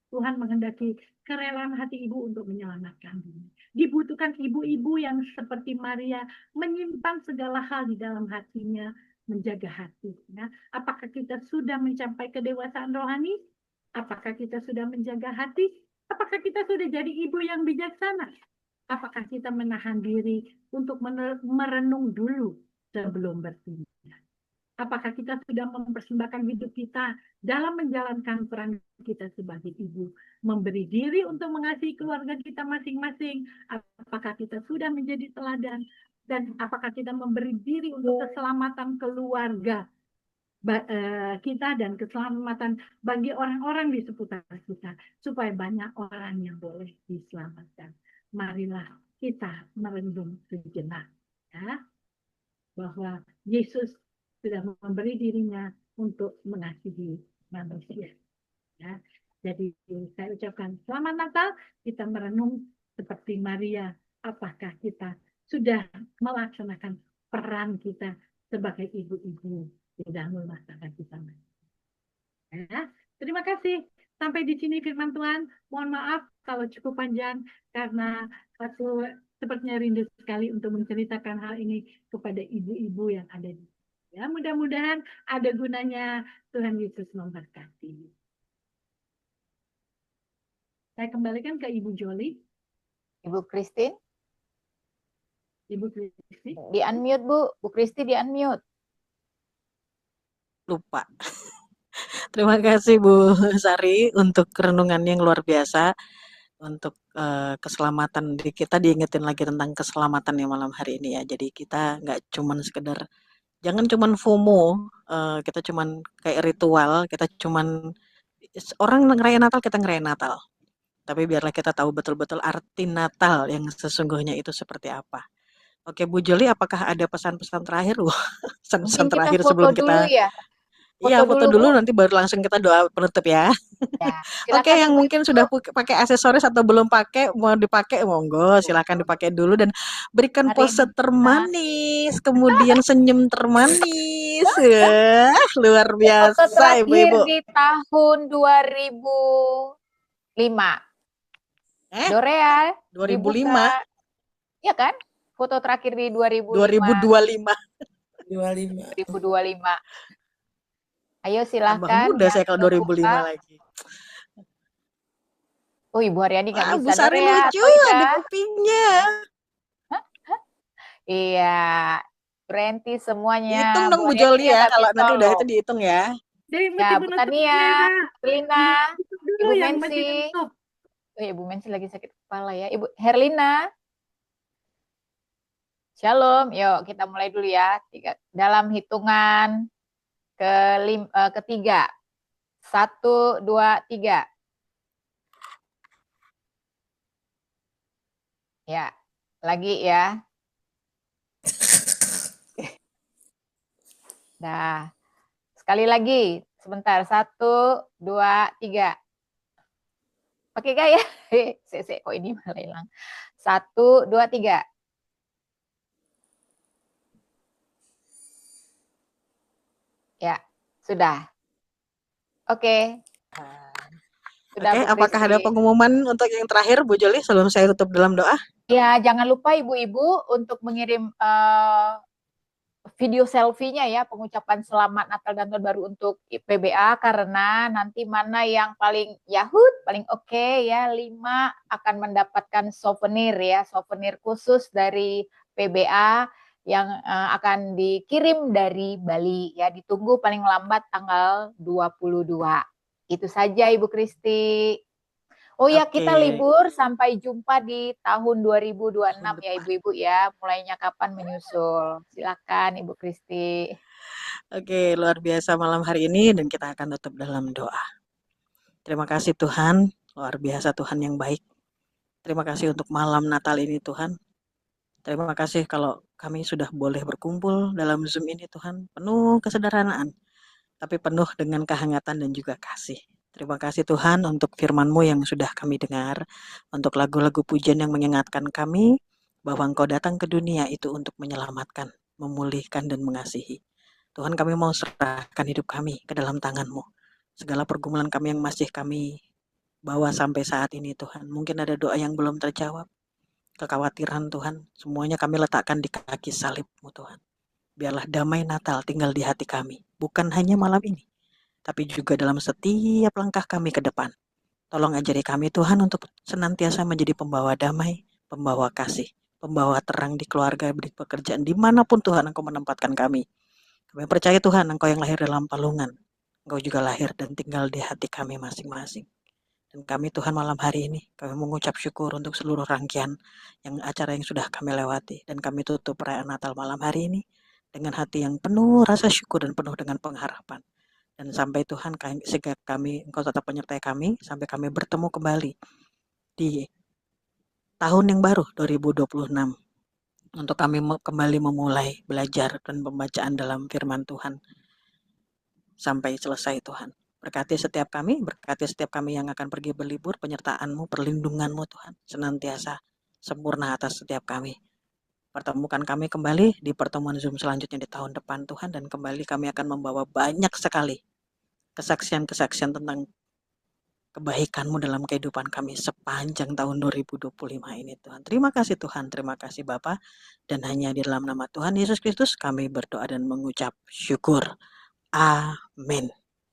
Tuhan menghendaki kerelaan hati ibu untuk menyelamatkan diri. Dibutuhkan ibu-ibu yang seperti Maria menyimpan segala hal di dalam hatinya, menjaga hati. Ya. Apakah kita sudah mencapai kedewasaan rohani? Apakah kita sudah menjaga hati? Apakah kita sudah jadi ibu yang bijaksana? Apakah kita menahan diri untuk merenung dulu sebelum bertindak? Apakah kita sudah mempersembahkan hidup kita dalam menjalankan peran kita sebagai ibu, memberi diri untuk mengasihi keluarga kita masing-masing? Apakah kita sudah menjadi teladan? Dan apakah kita memberi diri untuk keselamatan keluarga kita dan keselamatan bagi orang-orang di seputar kita, supaya banyak orang yang boleh diselamatkan? Marilah kita merenung sejenak, ya, bahwa Yesus sudah memberi dirinya untuk mengasihi manusia. Ya. Jadi saya ucapkan selamat Natal, kita merenung seperti Maria, apakah kita sudah melaksanakan peran kita sebagai ibu-ibu di dalam rumah tangga kita. Ya. Terima kasih. Sampai di sini firman Tuhan. Mohon maaf kalau cukup panjang karena aku sepertinya rindu sekali untuk menceritakan hal ini kepada ibu-ibu yang ada di sini. Ya, mudah-mudahan ada gunanya. Tuhan Yesus memberkati. Saya kembalikan ke Ibu Joli. Ibu Christine, Ibu Kristi. di unmute Bu. Bu Kristi di unmute. Lupa. Terima kasih Bu Sari untuk renungannya yang luar biasa. Untuk keselamatan diri kita, diingetin lagi tentang keselamatan yang malam hari ini ya. Jadi kita nggak cuman sekedar, jangan cuman FOMO, kita cuman kayak ritual, kita cuman orang ngerayain Natal, kita ngerayain Natal. Tapi biarlah kita tahu betul-betul arti Natal yang sesungguhnya itu seperti apa. Oke Bu Joli, apakah ada pesan-pesan terakhir? Pesan-pesan Mungkin kita terakhir foto sebelum dulu kita... ya. Iya, foto dulu, Bu. nanti baru langsung kita doa penutup ya. Ya, Oke, silakan yang Ibu. mungkin sudah pakai aksesoris atau belum pakai, mau dipakai, monggo, silakan dipakai dulu dan berikan Hari pose termanis, kemudian senyum termanis. Luar foto biasa, terakhir Ibu-ibu. di tahun 2005. Dorea 2005? dibuka. Iya kan? Foto terakhir di 2005. 2025. 2025. Ayo Tambah silahkan muda yang saya kalau 2005 membuka. lagi. Oh, Ibu Haryani nggak Wah, Bu bisa Sari Dorea lucu, atau Ida. ada kupingnya. Iya, Brenti semuanya. Dihitung dong Bu Haryani Joli ya, nggak kalau bisa nanti udah loh. itu dihitung ya. Jadi Ya, mesti Bu menutup Tania, kamera. Lina, Tutup dulu Ibu yang masih Mensi. tutup. Oh ya, Bu Mensi lagi sakit kepala ya. Ibu Herlina. Shalom, yuk kita mulai dulu ya. Dalam hitungan ketiga. 1, 2, 3. Ya, lagi ya. Nah, sekali lagi. Sebentar, 1, 2, 3. Pakai gaya. Kok ini malah hilang. 1, 2, 3. Ya, sudah. Oke. Sudah, Oke, Bu apakah ada Kristi. pengumuman untuk yang terakhir Bu Joli sebelum saya tutup dalam doa? Ya, jangan lupa ibu-ibu untuk mengirim video selfie-nya ya, pengucapan selamat Natal dan Tahun Baru untuk PBA, karena nanti mana yang paling Yahud, paling oke ya, 5 akan mendapatkan souvenir ya, souvenir khusus dari PBA yang akan dikirim dari Bali ya, ditunggu paling lambat tanggal 22. Itu saja Ibu Kristi. Oh ya, kita libur sampai jumpa di tahun 2026 ya ibu-ibu ya. Mulainya kapan menyusul. Silakan Ibu Kristi. Oke, luar biasa malam hari ini dan kita akan tutup dalam doa. Terima kasih Tuhan, luar biasa Tuhan yang baik. Terima kasih untuk malam Natal ini Tuhan. Terima kasih kalau kami sudah boleh berkumpul dalam Zoom ini Tuhan. Penuh kesederhanaan, tapi penuh dengan kehangatan dan juga kasih. Terima kasih Tuhan untuk firman-Mu yang sudah kami dengar, untuk lagu-lagu pujian yang mengingatkan kami bahwa Engkau datang ke dunia itu untuk menyelamatkan, memulihkan dan mengasihi. Tuhan, kami mau serahkan hidup kami ke dalam tangan-Mu. Segala pergumulan kami yang masih kami bawa sampai saat ini Tuhan. Mungkin ada doa yang belum terjawab, kekhawatiran Tuhan, semuanya kami letakkan di kaki salib-Mu Tuhan. Biarlah damai Natal tinggal di hati kami, bukan hanya malam ini, tapi juga dalam setiap langkah kami ke depan. Tolong ajari kami Tuhan untuk senantiasa menjadi pembawa damai, pembawa kasih, pembawa terang di keluarga, di pekerjaan, dimanapun Tuhan Engkau menempatkan kami. Kami percaya Tuhan, Engkau yang lahir dalam palungan, Engkau juga lahir dan tinggal di hati kami masing-masing. Dan kami Tuhan malam hari ini, kami mengucap syukur untuk seluruh rangkaian acara yang sudah kami lewati. Dan kami tutup perayaan Natal malam hari ini dengan hati yang penuh rasa syukur dan penuh dengan pengharapan. Dan sampai Tuhan, sehingga Engkau tetap menyertai kami, sampai kami bertemu kembali di tahun yang baru 2026. Untuk kami kembali memulai belajar dan pembacaan dalam firman Tuhan. Sampai selesai Tuhan. Berkati setiap kami yang akan pergi berlibur, penyertaan-Mu, perlindungan-Mu Tuhan, senantiasa sempurna atas setiap kami. Pertemukan kami kembali di pertemuan Zoom selanjutnya di tahun depan Tuhan, dan kembali kami akan membawa banyak sekali kesaksian-kesaksian tentang kebaikan-Mu dalam kehidupan kami sepanjang tahun 2025 ini Tuhan. Terima kasih Tuhan, terima kasih Bapa, dan hanya di dalam nama Tuhan Yesus Kristus kami berdoa dan mengucap syukur. Amin.